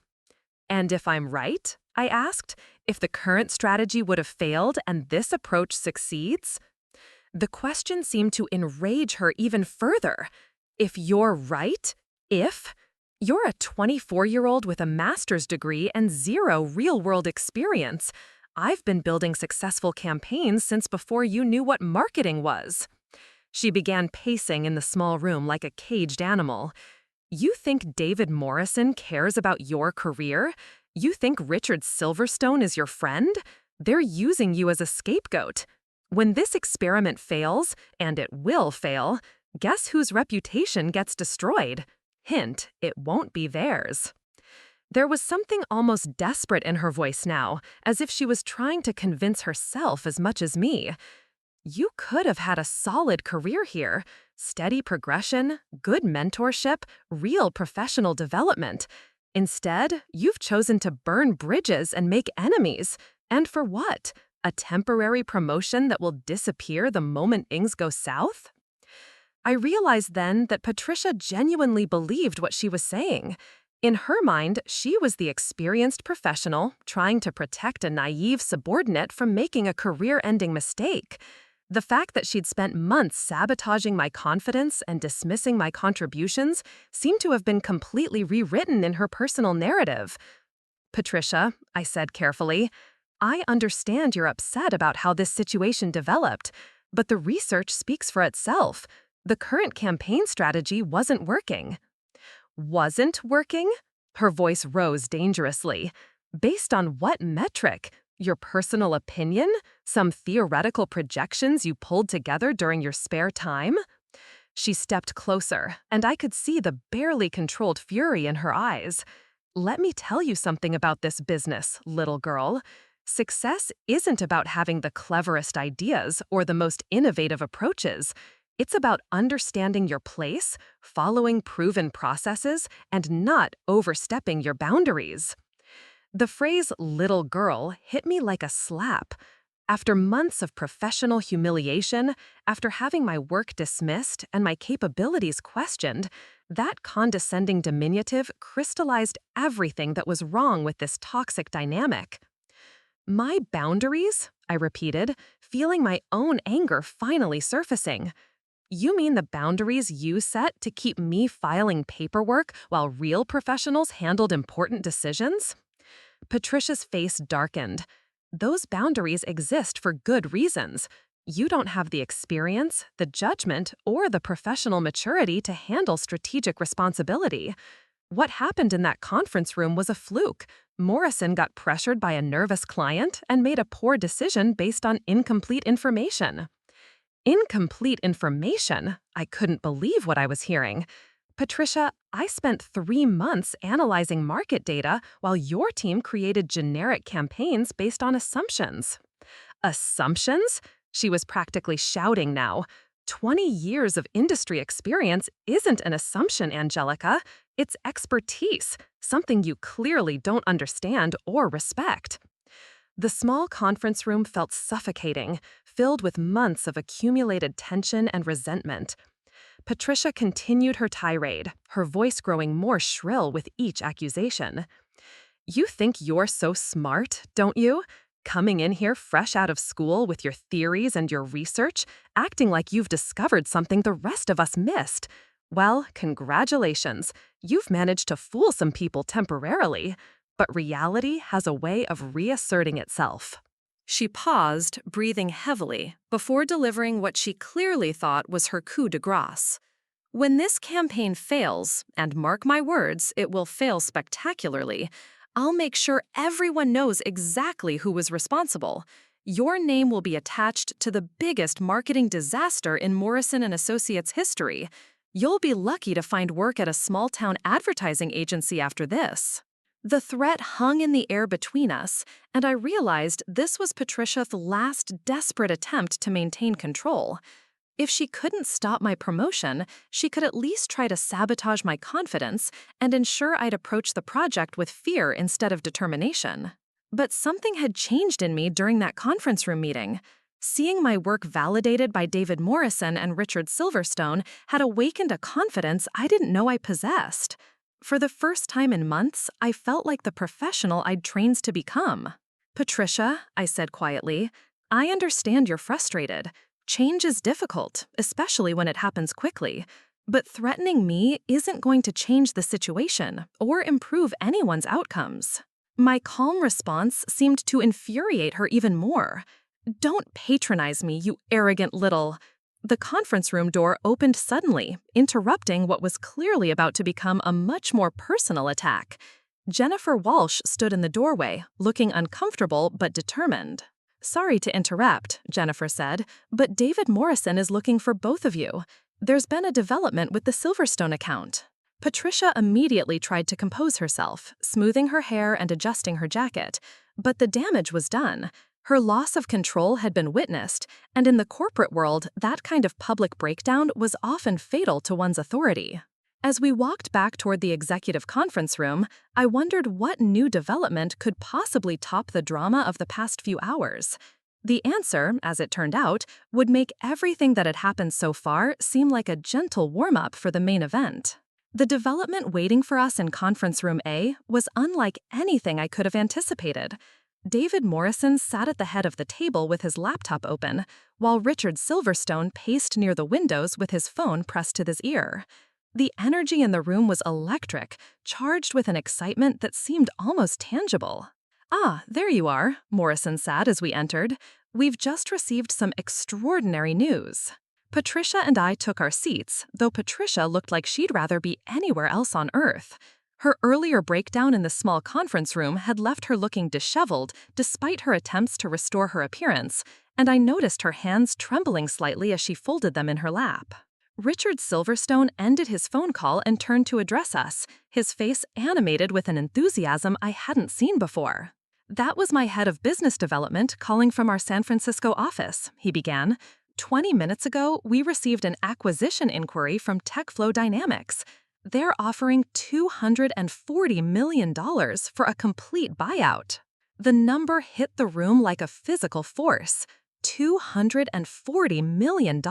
And if I'm right, I asked, if the current strategy would have failed and this approach succeeds? The question seemed to enrage her even further. If you're right, if you're a 24-year-old with a master's degree and zero real-world experience. I've been building successful campaigns since before you knew what marketing was. She began pacing in the small room like a caged animal. You think David Morrison cares about your career? You think Richard Silverstone is your friend? They're using you as a scapegoat. When this experiment fails, and it will fail, guess whose reputation gets destroyed? Hint, it won't be theirs. There was something almost desperate in her voice now, as if she was trying to convince herself as much as me. You could have had a solid career here. Steady progression, good mentorship, real professional development. Instead, you've chosen to burn bridges and make enemies. And for what? A temporary promotion that will disappear the moment things go south? I realized then that Patricia genuinely believed what she was saying. In her mind, she was the experienced professional trying to protect a naive subordinate from making a career-ending mistake. The fact that she'd spent months sabotaging my confidence and dismissing my contributions seemed to have been completely rewritten in her personal narrative. Patricia, I said carefully, I understand you're upset about how this situation developed, but the research speaks for itself. The current campaign strategy wasn't working. Wasn't working? Her voice rose dangerously. Based on what metric? Your personal opinion? Some theoretical projections you pulled together during your spare time? She stepped closer, and I could see the barely controlled fury in her eyes. Let me tell you something about this business, little girl. Success isn't about having the cleverest ideas or the most innovative approaches. It's about understanding your place, following proven processes, and not overstepping your boundaries. The phrase little girl hit me like a slap. After months of professional humiliation, after having my work dismissed and my capabilities questioned, that condescending diminutive crystallized everything that was wrong with this toxic dynamic. My boundaries? I repeated, feeling my own anger finally surfacing. You mean the boundaries you set to keep me filing paperwork while real professionals handled important decisions? Patricia's face darkened. Those boundaries exist for good reasons. You don't have the experience, the judgment, or the professional maturity to handle strategic responsibility. What happened in that conference room was a fluke. Morrison got pressured by a nervous client and made a poor decision based on incomplete information. Incomplete information? I couldn't believe what I was hearing. Patricia, I spent 3 months analyzing market data while your team created generic campaigns based on assumptions. Assumptions? She was practically shouting now. 20 years of industry experience isn't an assumption, Angelica. It's expertise, something you clearly don't understand or respect. The small conference room felt suffocating, filled with months of accumulated tension and resentment. Patricia continued her tirade, her voice growing more shrill with each accusation. You think you're so smart, don't you? Coming in here fresh out of school with your theories and your research, acting like you've discovered something the rest of us missed. Well, congratulations. You've managed to fool some people temporarily. But reality has a way of reasserting itself. She paused, breathing heavily, before delivering what she clearly thought was her coup de grace. When this campaign fails, and mark my words, it will fail spectacularly, I'll make sure everyone knows exactly who was responsible. Your name will be attached to the biggest marketing disaster in Morrison & Associates history. You'll be lucky to find work at a small-town advertising agency after this. The threat hung in the air between us, and I realized this was Patricia's last desperate attempt to maintain control. If she couldn't stop my promotion, she could at least try to sabotage my confidence and ensure I'd approach the project with fear instead of determination. But something had changed in me during that conference room meeting. Seeing my work validated by David Morrison and Richard Silverstone had awakened a confidence I didn't know I possessed. For the first time in months, I felt like the professional I'd trained to become. "Patricia," I said quietly, "I understand you're frustrated. Change is difficult, especially when it happens quickly. But threatening me isn't going to change the situation or improve anyone's outcomes." My calm response seemed to infuriate her even more. "Don't patronize me, you arrogant little—" The conference room door opened suddenly, interrupting what was clearly about to become a much more personal attack. Jennifer Walsh stood in the doorway, looking uncomfortable but determined. "Sorry to interrupt," Jennifer said, "but David Morrison is looking for both of you. There's been a development with the Silverstone account." Patricia immediately tried to compose herself, smoothing her hair and adjusting her jacket. But the damage was done. Her loss of control had been witnessed, and in the corporate world, that kind of public breakdown was often fatal to one's authority. As we walked back toward the executive conference room, I wondered what new development could possibly top the drama of the past few hours. The answer, as it turned out, would make everything that had happened so far seem like a gentle warm-up for the main event. The development waiting for us in Conference Room A was unlike anything I could have anticipated. David Morrison sat at the head of the table with his laptop open, while Richard Silverstone paced near the windows with his phone pressed to his ear. The energy in the room was electric, charged with an excitement that seemed almost tangible. "Ah, there you are," Morrison said as we entered. "We've just received some extraordinary news." Patricia and I took our seats, though Patricia looked like she'd rather be anywhere else on Earth. Her earlier breakdown in the small conference room had left her looking disheveled despite her attempts to restore her appearance, and I noticed her hands trembling slightly as she folded them in her lap. Richard Silverstone ended his phone call and turned to address us, his face animated with an enthusiasm I hadn't seen before. "That was my head of business development calling from our San Francisco office," he began. "20 minutes ago, we received an acquisition inquiry from TechFlow Dynamics. They're offering $240 million for a complete buyout." The number hit the room like a physical force. $240 million.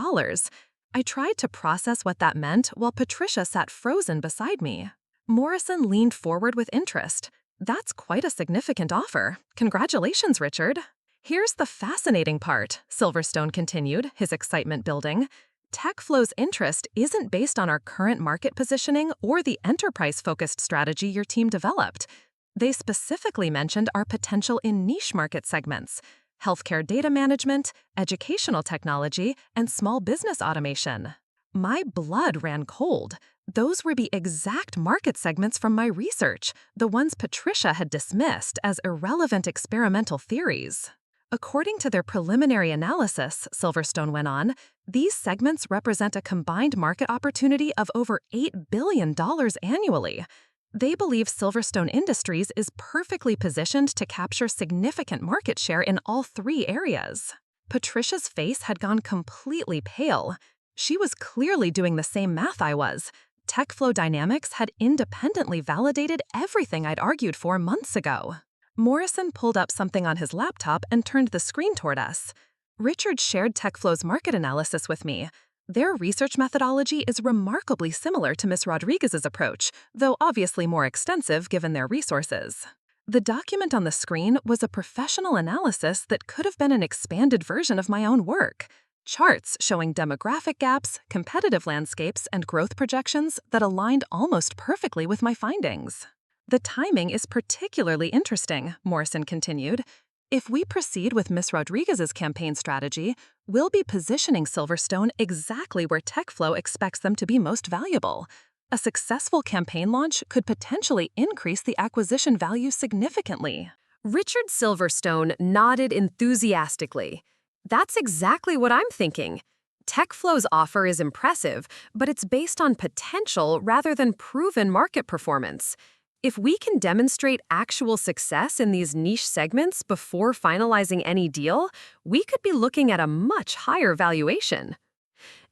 I tried to process what that meant while Patricia sat frozen beside me. Morrison leaned forward with interest. "That's quite a significant offer. Congratulations, Richard." "Here's the fascinating part," Silverstone continued, his excitement building. "TechFlow's interest isn't based on our current market positioning or the enterprise-focused strategy your team developed. They specifically mentioned our potential in niche market segments: healthcare data management, educational technology, and small business automation." My blood ran cold. Those were the exact market segments from my research, the ones Patricia had dismissed as irrelevant experimental theories. "According to their preliminary analysis," Silverstone went on, "these segments represent a combined market opportunity of over $8 billion annually. They believe Silverstone Industries is perfectly positioned to capture significant market share in all three areas." Patricia's face had gone completely pale. She was clearly doing the same math I was. TechFlow Dynamics had independently validated everything I'd argued for months ago. Morrison pulled up something on his laptop and turned the screen toward us. "Richard shared TechFlow's market analysis with me. Their research methodology is remarkably similar to Ms. Rodriguez's approach, though obviously more extensive given their resources." The document on the screen was a professional analysis that could have been an expanded version of my own work. Charts showing demographic gaps, competitive landscapes, and growth projections that aligned almost perfectly with my findings. "The timing is particularly interesting," Morrison continued. "If we proceed with Ms. Rodriguez's campaign strategy, we'll be positioning Silverstone exactly where TechFlow expects them to be most valuable. A successful campaign launch could potentially increase the acquisition value significantly." Richard Silverstone nodded enthusiastically. "That's exactly what I'm thinking. TechFlow's offer is impressive, but it's based on potential rather than proven market performance. If we can demonstrate actual success in these niche segments before finalizing any deal, we could be looking at a much higher valuation.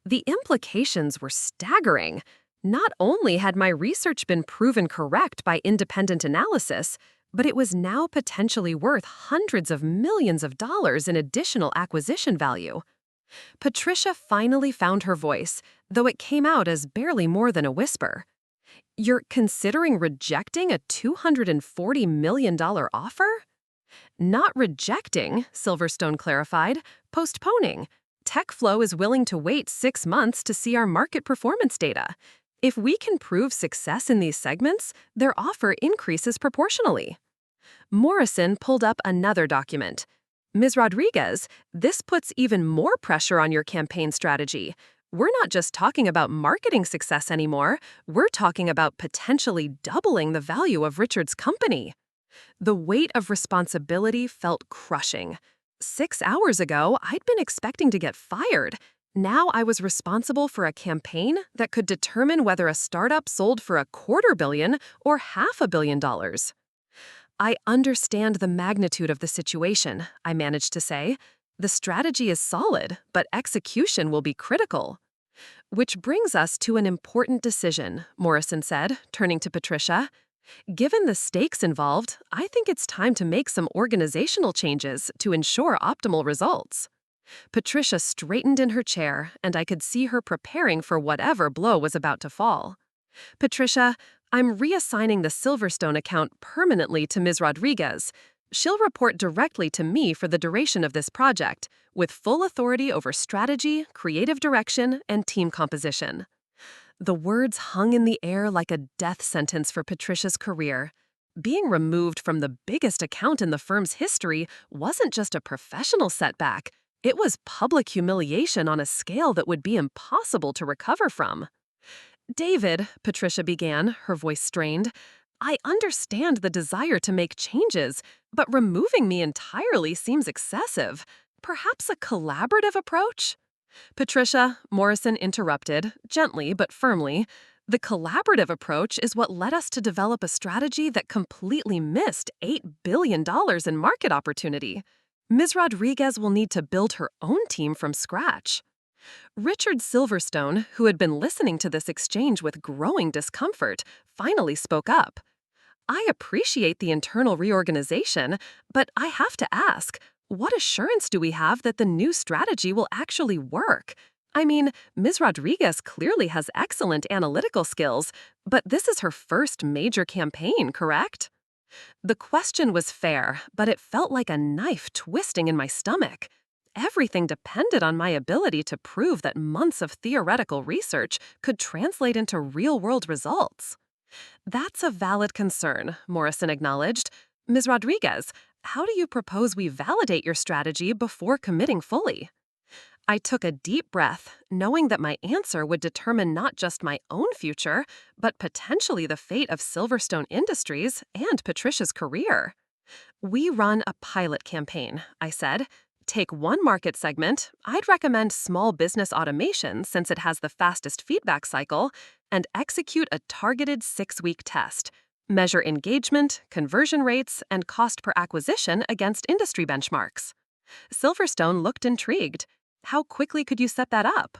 The implications were staggering. Not only had my research been proven correct by independent analysis, but it was now potentially worth hundreds of millions of dollars in additional acquisition value. Patricia finally found her voice, though it came out as barely more than a whisper. You're considering rejecting a $240 million offer? Not rejecting, Silverstone clarified, postponing. TechFlow is willing to wait 6 months to see our market performance data. If we can prove success in these segments, their offer increases proportionally. Morrison pulled up another document. Ms. Rodriguez, this puts even more pressure on your campaign strategy. We're not just talking about marketing success anymore, we're talking about potentially doubling the value of Richard's company. The weight of responsibility felt crushing. 6 hours ago, I'd been expecting to get fired. Now I was responsible for a campaign that could determine whether a startup sold for $250 million or $500 million. I understand the magnitude of the situation, I managed to say. The strategy is solid, but execution will be critical. Which brings us to an important decision, Morrison said, turning to Patricia. Given the stakes involved, I think it's time to make some organizational changes to ensure optimal results. Patricia straightened in her chair, and I could see her preparing for whatever blow was about to fall. Patricia, I'm reassigning the Silverstone account permanently to Ms. Rodriguez. She'll report directly to me for the duration of this project, with full authority over strategy, creative direction, and team composition. The words hung in the air like a death sentence for Patricia's career. Being removed from the biggest account in the firm's history wasn't just a professional setback, it was public humiliation on a scale that would be impossible to recover from. David, Patricia began, her voice strained, I understand the desire to make changes, but removing me entirely seems excessive. Perhaps a collaborative approach? Patricia, Morrison interrupted, gently but firmly. The collaborative approach is what led us to develop a strategy that completely missed $8 billion in market opportunity. Ms. Rodriguez will need to build her own team from scratch. Richard Silverstone, who had been listening to this exchange with growing discomfort, finally spoke up. I appreciate the internal reorganization, but I have to ask, what assurance do we have that the new strategy will actually work? I mean, Ms. Rodriguez clearly has excellent analytical skills, but this is her first major campaign, correct? The question was fair, but it felt like a knife twisting in my stomach. Everything depended on my ability to prove that months of theoretical research could translate into real-world results. That's a valid concern, Morrison acknowledged. Ms. Rodriguez, how do you propose we validate your strategy before committing fully? I took a deep breath, knowing that my answer would determine not just my own future, but potentially the fate of Silverstone Industries and Patricia's career. We run a pilot campaign, I said. Take one market segment, I'd recommend small business automation since it has the fastest feedback cycle, and execute a targeted 6-week test. Measure engagement, conversion rates, and cost per acquisition against industry benchmarks. Silverstone looked intrigued. How quickly could you set that up?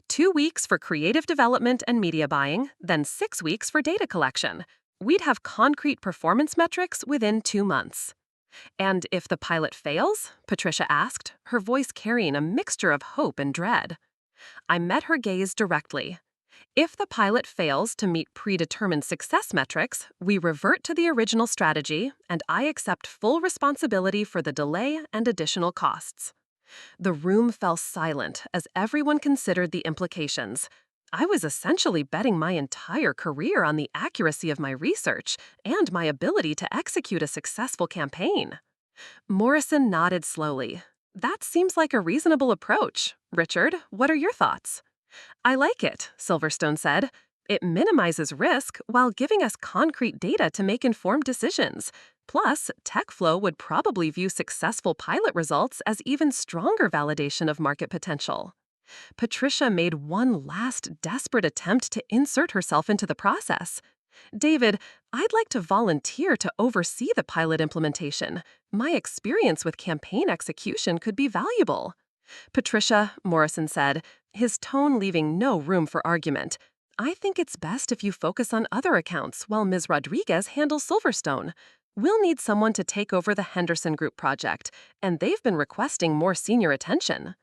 2 weeks for creative development and media buying, then 6 weeks for data collection. We'd have concrete performance metrics within 2 months. And if the pilot fails? Patricia asked, her voice carrying a mixture of hope and dread. I met her gaze directly. If the pilot fails to meet predetermined success metrics, we revert to the original strategy, and I accept full responsibility for the delay and additional costs. The room fell silent as everyone considered the implications. I was essentially betting my entire career on the accuracy of my research and my ability to execute a successful campaign. Morrison nodded slowly. That seems like a reasonable approach. Richard, what are your thoughts? I like it, Silverstone said. It minimizes risk while giving us concrete data to make informed decisions. Plus, TechFlow would probably view successful pilot results as even stronger validation of market potential. Patricia made one last desperate attempt to insert herself into the process. David, I'd like to volunteer to oversee the pilot implementation. My experience with campaign execution could be valuable. Patricia, Morrison said, his tone leaving no room for argument. I think it's best if you focus on other accounts while Ms. Rodriguez handles Silverstone. We'll need someone to take over the Henderson Group project, and they've been requesting more senior attention.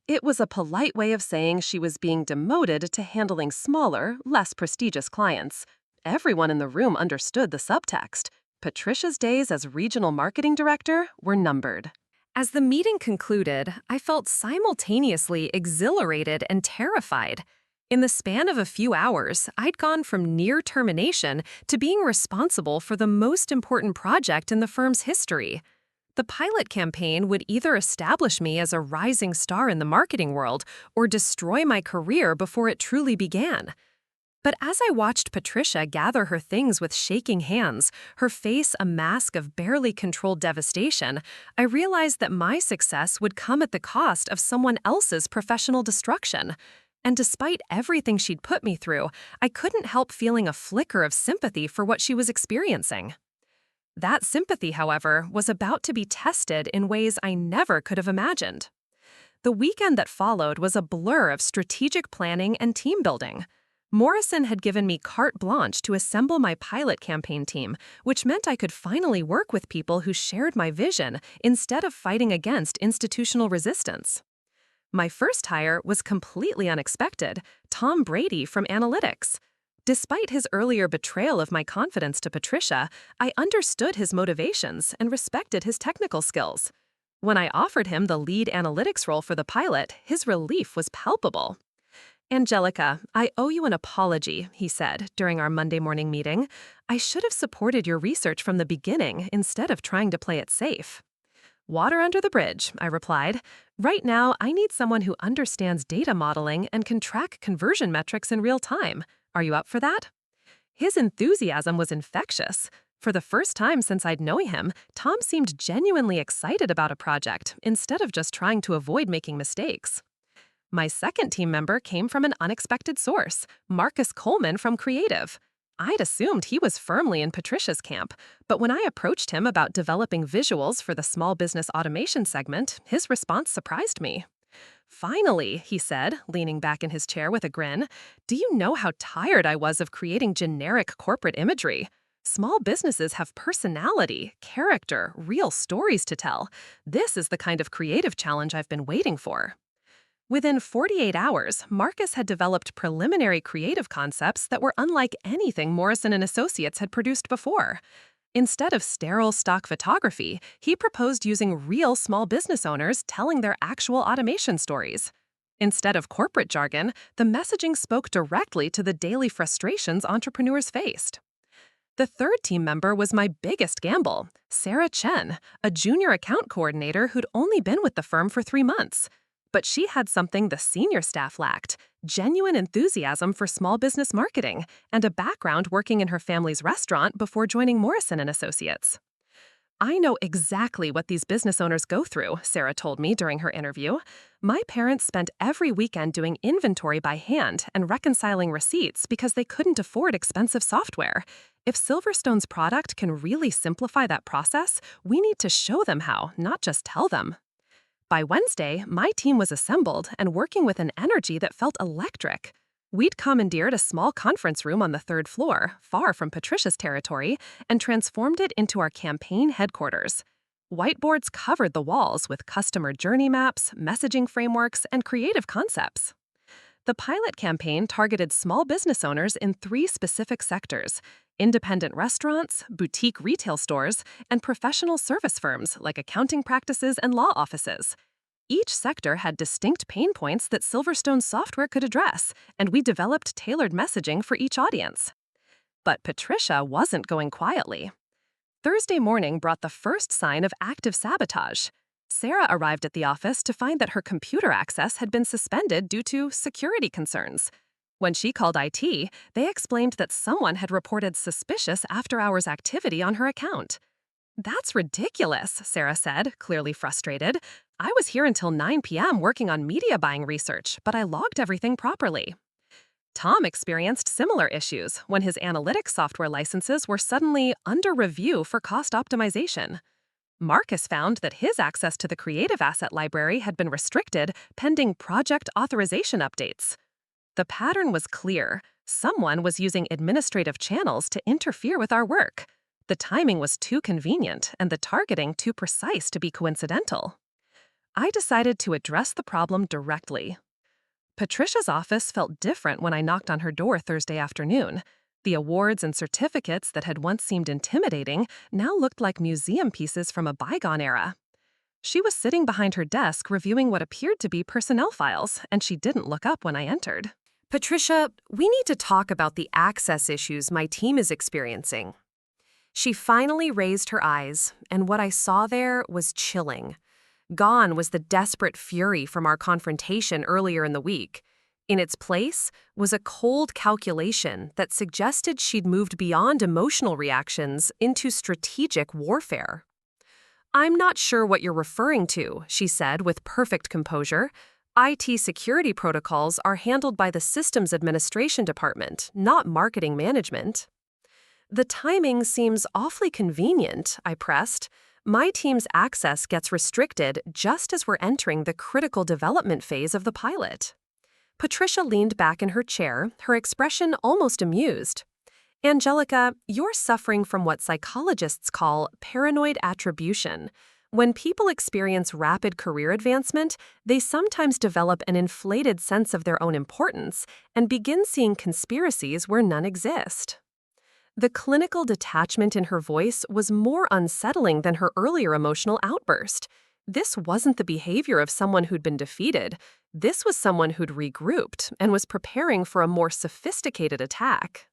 It was a polite way of saying she was being demoted to handling smaller, less prestigious clients. Everyone in the room understood the subtext. Patricia's days as regional marketing director were numbered. As the meeting concluded, I felt simultaneously exhilarated and terrified. In the span of a few hours, I'd gone from near termination to being responsible for the most important project in the firm's history. The pilot campaign would either establish me as a rising star in the marketing world or destroy my career before it truly began. But as I watched Patricia gather her things with shaking hands, her face a mask of barely controlled devastation, I realized that my success would come at the cost of someone else's professional destruction. And despite everything she'd put me through, I couldn't help feeling a flicker of sympathy for what she was experiencing. That sympathy, however, was about to be tested in ways I never could have imagined. The weekend that followed was a blur of strategic planning and team building. Morrison had given me carte blanche to assemble my pilot campaign team, which meant I could finally work with people who shared my vision instead of fighting against institutional resistance. My first hire was completely unexpected, Tom Brady from Analytics. Despite his earlier betrayal of my confidence to Patricia, I understood his motivations and respected his technical skills. When I offered him the lead analytics role for the pilot, his relief was palpable. "Angelica, I owe you an apology," he said during our Monday morning meeting. "I should have supported your research from the beginning instead of trying to play it safe." "Water under the bridge," I replied. "Right now, I need someone who understands data modeling and can track conversion metrics in real time. Are you up for that?" His enthusiasm was infectious. For the first time since I'd known him, Tom seemed genuinely excited about a project instead of just trying to avoid making mistakes. My second team member came from an unexpected source, Marcus Coleman from Creative. I'd assumed he was firmly in Patricia's camp, but when I approached him about developing visuals for the small business automation segment, his response surprised me. "Finally," he said, leaning back in his chair with a grin, "do you know how tired I was of creating generic corporate imagery? Small businesses have personality, character, real stories to tell. This is the kind of creative challenge I've been waiting for." Within 48 hours, Marcus had developed preliminary creative concepts that were unlike anything Morrison and Associates had produced before. Instead of sterile stock photography, he proposed using real small business owners telling their actual automation stories. Instead of corporate jargon, the messaging spoke directly to the daily frustrations entrepreneurs faced. The third team member was my biggest gamble, Sarah Chen, a junior account coordinator who'd only been with the firm for 3 months. But she had something the senior staff lacked: genuine enthusiasm for small business marketing and a background working in her family's restaurant before joining Morrison and Associates. "I know exactly what these business owners go through," Sarah told me during her interview. "My parents spent every weekend doing inventory by hand and reconciling receipts because they couldn't afford expensive software. If Silverstone's product can really simplify that process, we need to show them how, not just tell them." By Wednesday, my team was assembled and working with an energy that felt electric. We'd commandeered a small conference room on the 3rd floor, far from Patricia's territory, and transformed it into our campaign headquarters. Whiteboards covered the walls with customer journey maps, messaging frameworks, and creative concepts. The pilot campaign targeted small business owners in 3 specific sectors: independent restaurants, boutique retail stores, and professional service firms like accounting practices and law offices. Each sector had distinct pain points that Silverstone software could address, and we developed tailored messaging for each audience. But Patricia wasn't going quietly. Thursday morning brought the first sign of active sabotage. Sarah arrived at the office to find that her computer access had been suspended due to security concerns. When she called IT, they explained that someone had reported suspicious after-hours activity on her account. "That's ridiculous," Sarah said, clearly frustrated. "I was here until 9 p.m. working on media buying research, but I logged everything properly." Tom experienced similar issues when his analytics software licenses were suddenly under review for cost optimization. Marcus found that his access to the creative asset library had been restricted pending project authorization updates. The pattern was clear. Someone was using administrative channels to interfere with our work. The timing was too convenient and the targeting too precise to be coincidental. I decided to address the problem directly. Patricia's office felt different when I knocked on her door Thursday afternoon. The awards and certificates that had once seemed intimidating now looked like museum pieces from a bygone era. She was sitting behind her desk reviewing what appeared to be personnel files, and she didn't look up when I entered. Patricia, we need to talk about the access issues my team is experiencing. She finally raised her eyes, and what I saw there was chilling. Gone was the desperate fury from our confrontation earlier in the week. In its place was a cold calculation that suggested she'd moved beyond emotional reactions into strategic warfare. "I'm not sure what you're referring to," she said with perfect composure. "IT security protocols are handled by the Systems Administration Department, not marketing management." "The timing seems awfully convenient," I pressed. "My team's access gets restricted just as we're entering the critical development phase of the pilot." Patricia leaned back in her chair, her expression almost amused. "Angelica, you're suffering from what psychologists call paranoid attribution. When people experience rapid career advancement, they sometimes develop an inflated sense of their own importance and begin seeing conspiracies where none exist." The clinical detachment in her voice was more unsettling than her earlier emotional outburst. This wasn't the behavior of someone who'd been defeated. This was someone who'd regrouped and was preparing for a more sophisticated attack.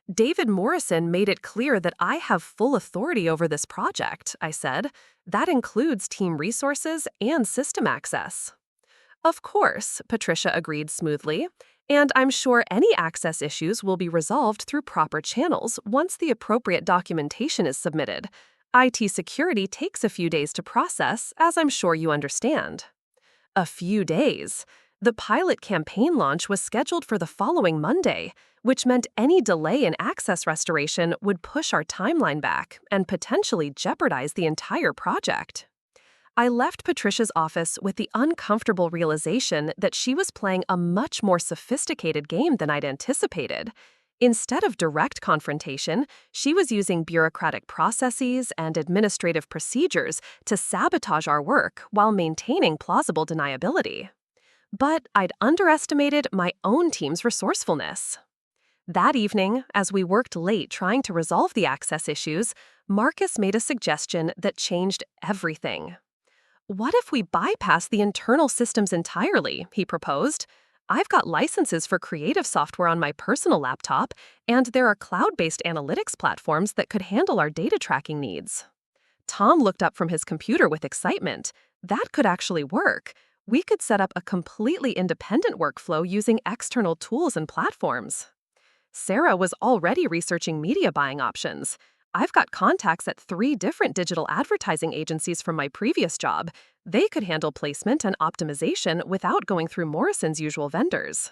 "David Morrison made it clear that I have full authority over this project," I said. "That includes team resources and system access." "Of course," Patricia agreed smoothly. "And I'm sure any access issues will be resolved through proper channels once the appropriate documentation is submitted. IT security takes a few days to process, as I'm sure you understand." A few days. The pilot campaign launch was scheduled for the following Monday, which meant any delay in access restoration would push our timeline back and potentially jeopardize the entire project. I left Patricia's office with the uncomfortable realization that she was playing a much more sophisticated game than I'd anticipated. Instead of direct confrontation, she was using bureaucratic processes and administrative procedures to sabotage our work while maintaining plausible deniability. But I'd underestimated my own team's resourcefulness. That evening, as we worked late trying to resolve the access issues, Marcus made a suggestion that changed everything. "What if we bypass the internal systems entirely?" he proposed. "I've got licenses for creative software on my personal laptop, and there are cloud-based analytics platforms that could handle our data tracking needs." Tom looked up from his computer with excitement. That could actually work. We could set up a completely independent workflow using external tools and platforms. Sarah was already researching media buying options. "I've got contacts at 3 different digital advertising agencies from my previous job. They could handle placement and optimization without going through Morrison's usual vendors."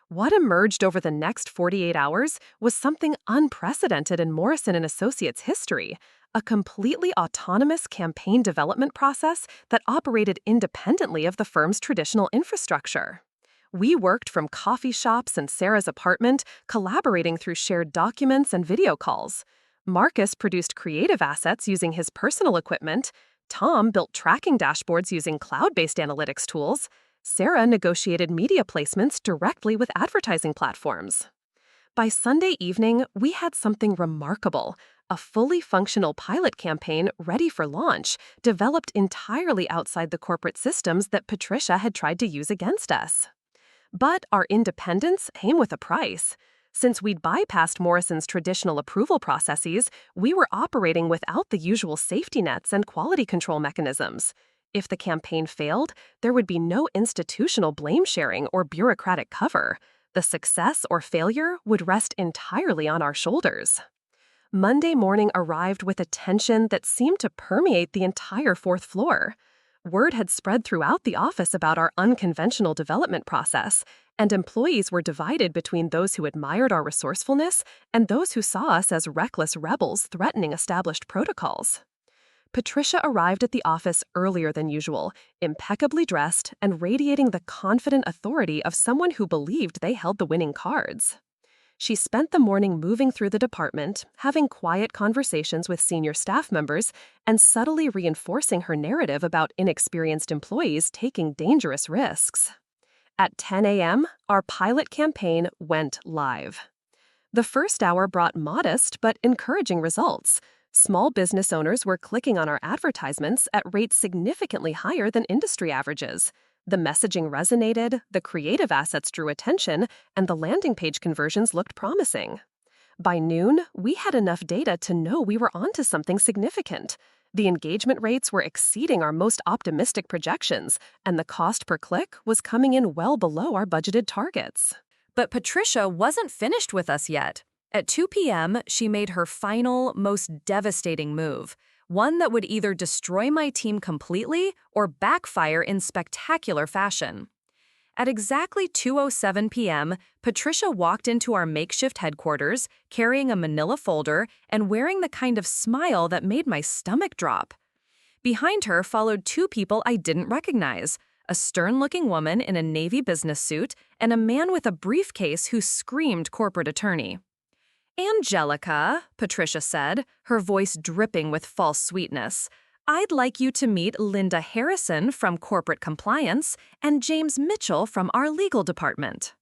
What emerged over the next 48 hours was something unprecedented in Morrison & Associates history, a completely autonomous campaign development process that operated independently of the firm's traditional infrastructure. We worked from coffee shops and Sarah's apartment, collaborating through shared documents and video calls. Marcus produced creative assets using his personal equipment. Tom built tracking dashboards using cloud-based analytics tools. Sarah negotiated media placements directly with advertising platforms. By Sunday evening, we had something remarkable, a fully functional pilot campaign ready for launch, developed entirely outside the corporate systems that Patricia had tried to use against us. But our independence came with a price. Since we'd bypassed Morrison's traditional approval processes, we were operating without the usual safety nets and quality control mechanisms. If the campaign failed, there would be no institutional blame sharing or bureaucratic cover. The success or failure would rest entirely on our shoulders. Monday morning arrived with a tension that seemed to permeate the entire 4th floor. Word had spread throughout the office about our unconventional development process, And employees were divided between those who admired our resourcefulness and those who saw us as reckless rebels threatening established protocols. Patricia arrived at the office earlier than usual, impeccably dressed and radiating the confident authority of someone who believed they held the winning cards. She spent the morning moving through the department, having quiet conversations with senior staff members, and subtly reinforcing her narrative about inexperienced employees taking dangerous risks. At 10 a.m., our pilot campaign went live. The first hour brought modest but encouraging results. Small business owners were clicking on our advertisements at rates significantly higher than industry averages. The messaging resonated, the creative assets drew attention, and the landing page conversions looked promising. By noon, we had enough data to know we were onto something significant. The engagement rates were exceeding our most optimistic projections, and the cost per click was coming in well below our budgeted targets. But Patricia wasn't finished with us yet. At 2 p.m., she made her final, most devastating move, one that would either destroy my team completely or backfire in spectacular fashion. At exactly 2:07 p.m., Patricia walked into our makeshift headquarters, carrying a manila folder and wearing the kind of smile that made my stomach drop. Behind her followed two people I didn't recognize, a stern-looking woman in a navy business suit and a man with a briefcase who screamed corporate attorney. "Angelica," Patricia said, her voice dripping with false sweetness, "I'd like you to meet Linda Harrison from Corporate Compliance and James Mitchell from our legal department."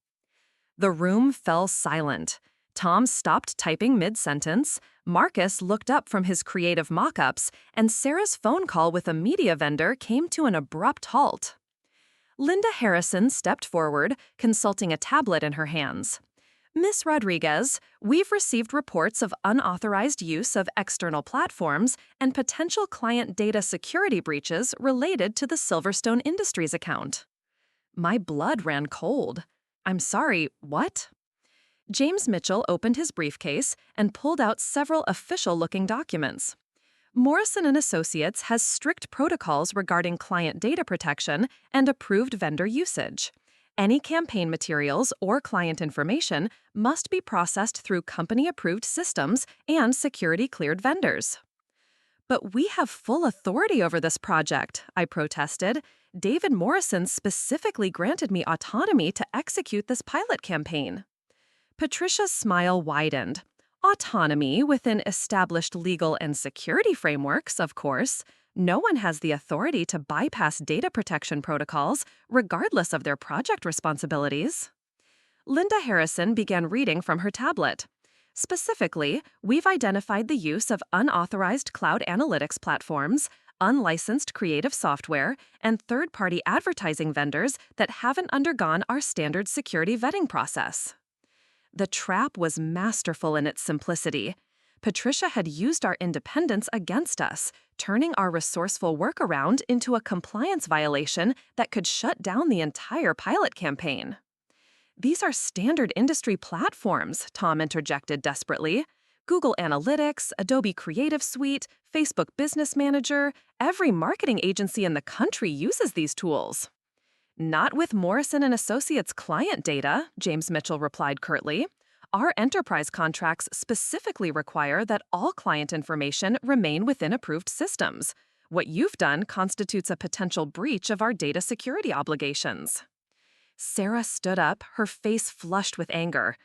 The room fell silent. Tom stopped typing mid-sentence, Marcus looked up from his creative mock-ups, and Sarah's phone call with a media vendor came to an abrupt halt. Linda Harrison stepped forward, consulting a tablet in her hands. "Miss Rodriguez, we've received reports of unauthorized use of external platforms and potential client data security breaches related to the Silverstone Industries account." My blood ran cold. "I'm sorry, what?" James Mitchell opened his briefcase and pulled out several official-looking documents. Morrison & Associates has strict protocols regarding client data protection and approved vendor usage. Any campaign materials or client information must be processed through company-approved systems and security-cleared vendors. "But we have full authority over this project," I protested. "David Morrison specifically granted me autonomy to execute this pilot campaign." Patricia's smile widened. "Autonomy within established legal and security frameworks, of course. No one has the authority to bypass data protection protocols, regardless of their project responsibilities." Linda Harrison began reading from her tablet. "Specifically, we've identified the use of unauthorized cloud analytics platforms, unlicensed creative software, and third-party advertising vendors that haven't undergone our standard security vetting process." The trap was masterful in its simplicity. Patricia had used our independence against us, turning our resourceful workaround into a compliance violation that could shut down the entire pilot campaign. "These are standard industry platforms," Tom interjected desperately. "Google Analytics, Adobe Creative Suite, Facebook Business Manager, every marketing agency in the country uses these tools." "Not with Morrison & Associates client data," James Mitchell replied curtly. "Our enterprise contracts specifically require that all client information remain within approved systems. What you've done constitutes a potential breach of our data security obligations." Sarah stood up, her face flushed with anger.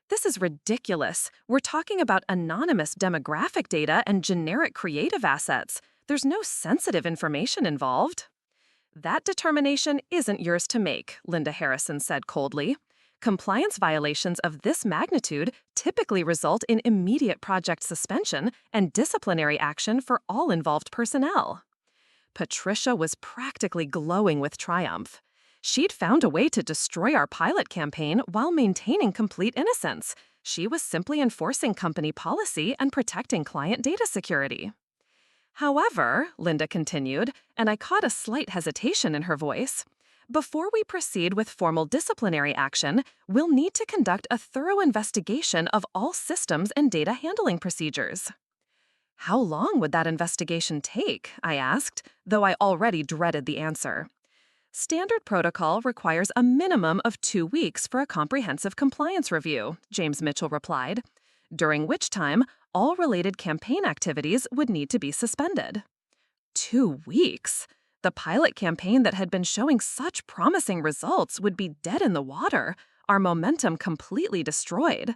"This is ridiculous. We're talking about anonymous demographic data and generic creative assets. There's no sensitive information involved." "That determination isn't yours to make," Linda Harrison said coldly. "Compliance violations of this magnitude typically result in immediate project suspension and disciplinary action for all involved personnel." Patricia was practically glowing with triumph. She'd found a way to destroy our pilot campaign while maintaining complete innocence. She was simply enforcing company policy and protecting client data security. "However," Linda continued, and I caught a slight hesitation in her voice, "before we proceed with formal disciplinary action, we'll need to conduct a thorough investigation of all systems and data handling procedures." "How long would that investigation take?" I asked, though I already dreaded the answer. Standard protocol requires a minimum of 2 weeks for a comprehensive compliance review, James Mitchell replied, during which time all related campaign activities would need to be suspended. 2 weeks? The pilot campaign that had been showing such promising results would be dead in the water, our momentum completely destroyed.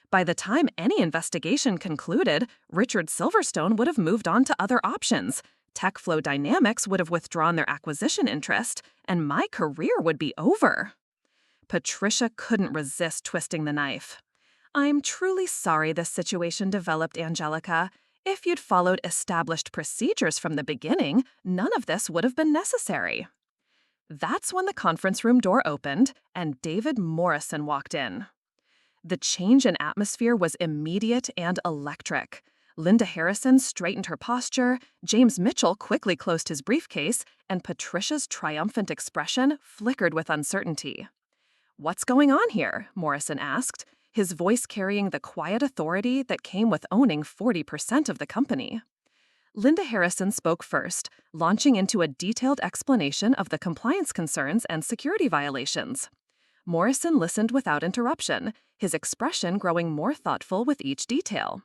By the time any investigation concluded, Richard Silverstone would have moved on to other options. TechFlow Dynamics would have withdrawn their acquisition interest, and my career would be over. Patricia couldn't resist twisting the knife. I'm truly sorry this situation developed, Angelica. If you'd followed established procedures from the beginning, none of this would have been necessary. That's when the conference room door opened and David Morrison walked in. The change in atmosphere was immediate and electric. Linda Harrison straightened her posture, James Mitchell quickly closed his briefcase, and Patricia's triumphant expression flickered with uncertainty. "What's going on here?" Morrison asked, his voice carrying the quiet authority that came with owning 40% of the company. Linda Harrison spoke first, launching into a detailed explanation of the compliance concerns and security violations. Morrison listened without interruption, his expression growing more thoughtful with each detail.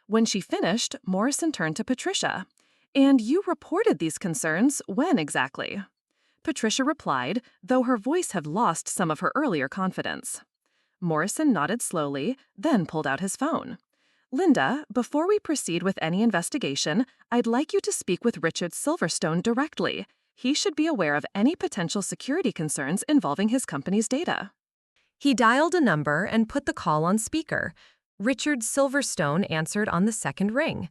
When she finished, Morrison turned to Patricia. "And you reported these concerns when exactly?" Patricia replied, though her voice had lost some of her earlier confidence. Morrison nodded slowly, then pulled out his phone. "Linda, before we proceed with any investigation, I'd like you to speak with Richard Silverstone directly. He should be aware of any potential security concerns involving his company's data." He dialed a number and put the call on speaker. Richard Silverstone answered on the second ring.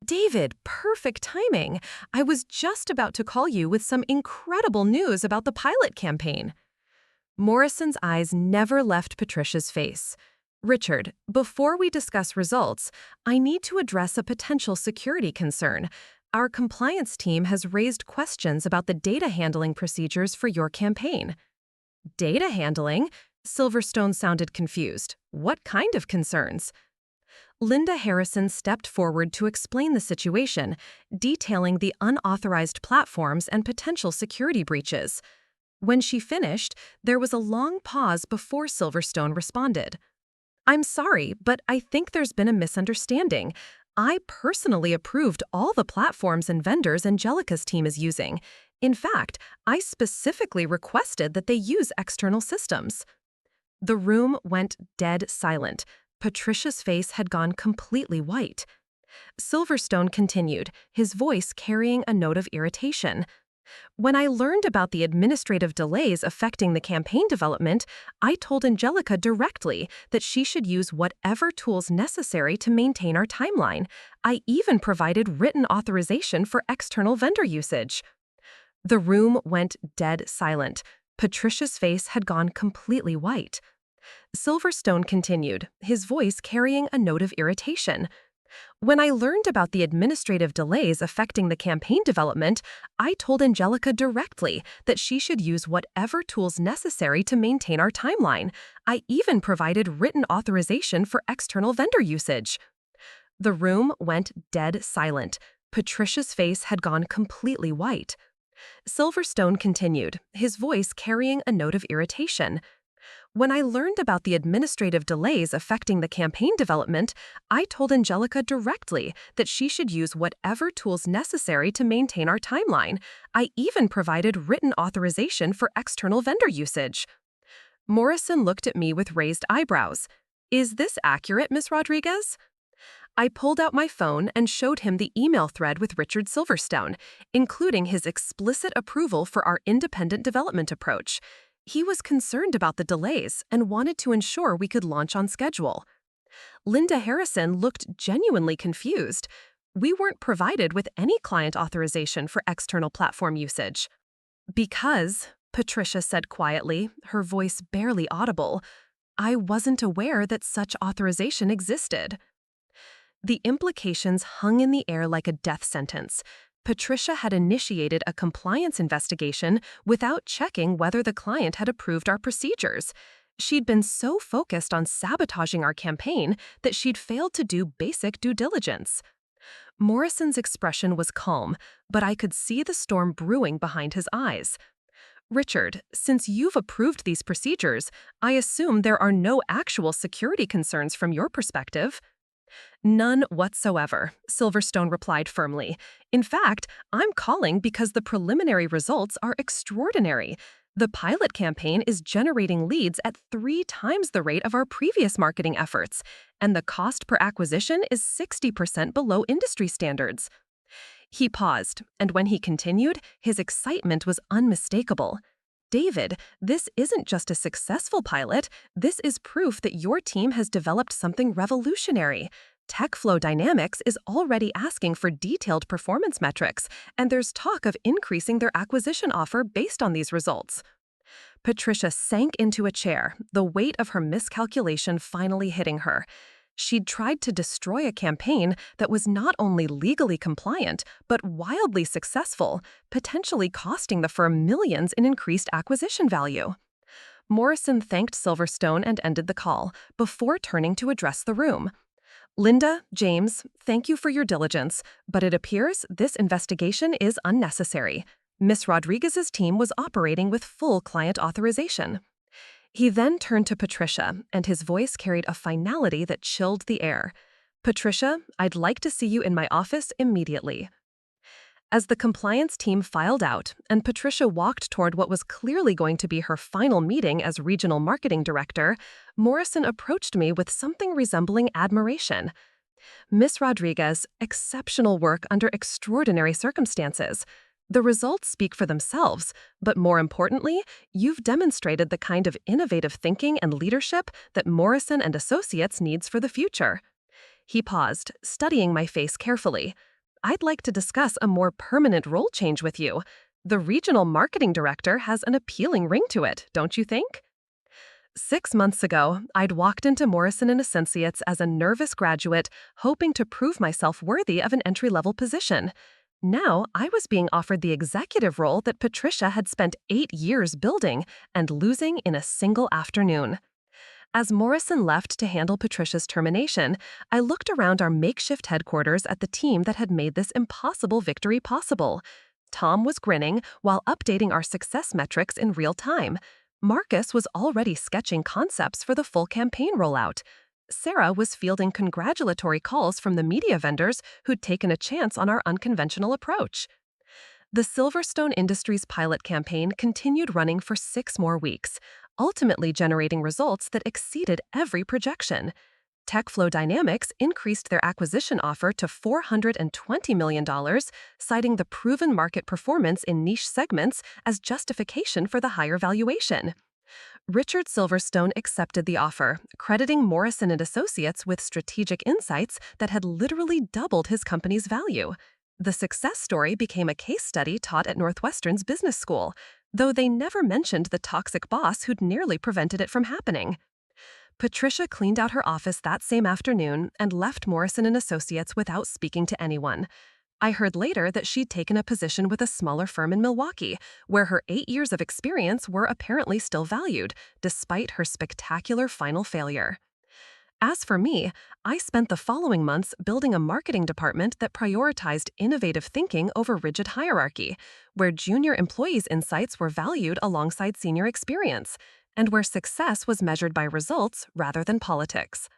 "David, perfect timing. I was just about to call you with some incredible news about the pilot campaign." Morrison's eyes never left Patricia's face. "Richard, before we discuss results, I need to address a potential security concern. Our compliance team has raised questions about the data handling procedures for your campaign." "Data handling?" Silverstone sounded confused. "What kind of concerns?" Linda Harrison stepped forward to explain the situation, detailing the unauthorized platforms and potential security breaches. When she finished, there was a long pause before Silverstone responded. "I'm sorry, but I think there's been a misunderstanding. I personally approved all the platforms and vendors Angelica's team is using. In fact, I specifically requested that they use external systems." The room went dead silent. Patricia's face had gone completely white. Silverstone continued, his voice carrying a note of irritation. "When I learned about the administrative delays affecting the campaign development, I told Angelica directly that she should use whatever tools necessary to maintain our timeline. I even provided written authorization for external vendor usage." The room went dead silent. Patricia's face had gone completely white. Silverstone continued, his voice carrying a note of irritation. "When I learned about the administrative delays affecting the campaign development, I told Angelica directly that she should use whatever tools necessary to maintain our timeline. I even provided written authorization for external vendor usage." The room went dead silent. Patricia's face had gone completely white. Silverstone continued, his voice carrying a note of irritation. "When I learned about the administrative delays affecting the campaign development, I told Angelica directly that she should use whatever tools necessary to maintain our timeline. I even provided written authorization for external vendor usage." Morrison looked at me with raised eyebrows. "Is this accurate, Ms. Rodriguez?" I pulled out my phone and showed him the email thread with Richard Silverstone, including his explicit approval for our independent development approach. He was concerned about the delays and wanted to ensure we could launch on schedule. Linda Harrison looked genuinely confused. "We weren't provided with any client authorization for external platform usage." "Because," Patricia said quietly, her voice barely audible, "I wasn't aware that such authorization existed." The implications hung in the air like a death sentence. Patricia had initiated a compliance investigation without checking whether the client had approved our procedures. She'd been so focused on sabotaging our campaign that she'd failed to do basic due diligence. Morrison's expression was calm, but I could see the storm brewing behind his eyes. Richard, since you've approved these procedures, I assume there are no actual security concerns from your perspective. None whatsoever, Silverstone replied firmly. In fact, I'm calling because the preliminary results are extraordinary. The pilot campaign is generating leads at 3 times the rate of our previous marketing efforts, and the cost per acquisition is 60% below industry standards. He paused, and when he continued, his excitement was unmistakable. David, this isn't just a successful pilot, this is proof that your team has developed something revolutionary. TechFlow Dynamics is already asking for detailed performance metrics, and there's talk of increasing their acquisition offer based on these results. Patricia sank into a chair, the weight of her miscalculation finally hitting her. She'd tried to destroy a campaign that was not only legally compliant, but wildly successful, potentially costing the firm millions in increased acquisition value. Morrison thanked Silverstone and ended the call, before turning to address the room. Linda, James, thank you for your diligence, but it appears this investigation is unnecessary. Miss Rodriguez's team was operating with full client authorization. He then turned to Patricia, and his voice carried a finality that chilled the air. Patricia, I'd like to see you in my office immediately. As the compliance team filed out, and Patricia walked toward what was clearly going to be her final meeting as regional marketing director, Morrison approached me with something resembling admiration. Miss Rodriguez, exceptional work under extraordinary circumstances. The results speak for themselves, but more importantly, you've demonstrated the kind of innovative thinking and leadership that Morrison and Associates needs for the future. He paused, studying my face carefully. I'd like to discuss a more permanent role change with you. The regional marketing director has an appealing ring to it, don't you think? 6 months ago, I'd walked into Morrison and Associates as a nervous graduate, hoping to prove myself worthy of an entry-level position. Now, I was being offered the executive role that Patricia had spent 8 years building and losing in a single afternoon. As Morrison left to handle Patricia's termination, I looked around our makeshift headquarters at the team that had made this impossible victory possible. Tom was grinning while updating our success metrics in real time. Marcus was already sketching concepts for the full campaign rollout. Sarah was fielding congratulatory calls from the media vendors who'd taken a chance on our unconventional approach. The Silverstone Industries pilot campaign continued running for 6 more weeks, ultimately generating results that exceeded every projection. TechFlow Dynamics increased their acquisition offer to $420 million, citing the proven market performance in niche segments as justification for the higher valuation. Richard Silverstone accepted the offer, crediting Morrison and Associates with strategic insights that had literally doubled his company's value. The success story became a case study taught at Northwestern's business school, though they never mentioned the toxic boss who'd nearly prevented it from happening. Patricia cleaned out her office that same afternoon and left Morrison and Associates without speaking to anyone. I heard later that she'd taken a position with a smaller firm in Milwaukee, where her 8 years of experience were apparently still valued, despite her spectacular final failure. As for me, I spent the following months building a marketing department that prioritized innovative thinking over rigid hierarchy, where junior employees' insights were valued alongside senior experience, and where success was measured by results rather than politics.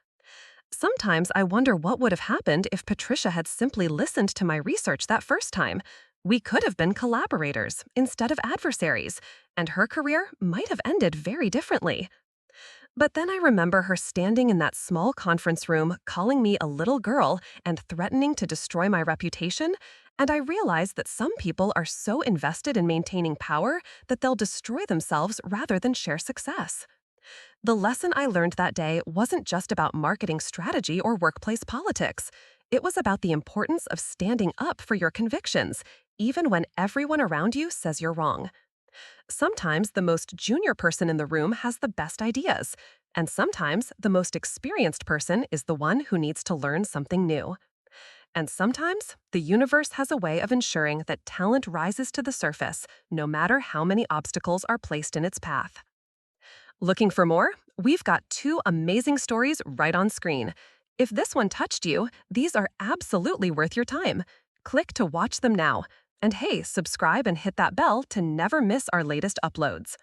Sometimes I wonder what would have happened if Patricia had simply listened to my research that first time. We could have been collaborators instead of adversaries, and her career might have ended very differently. But then I remember her standing in that small conference room, calling me a little girl and threatening to destroy my reputation, and I realized that some people are so invested in maintaining power that they'll destroy themselves rather than share success. The lesson I learned that day wasn't just about marketing strategy or workplace politics. It was about the importance of standing up for your convictions, even when everyone around you says you're wrong. Sometimes the most junior person in the room has the best ideas, and sometimes the most experienced person is the one who needs to learn something new. And sometimes the universe has a way of ensuring that talent rises to the surface, no matter how many obstacles are placed in its path. Looking for more? We've got 2 amazing stories right on screen. If this one touched you, these are absolutely worth your time. Click to watch them now. And hey, subscribe and hit that bell to never miss our latest uploads.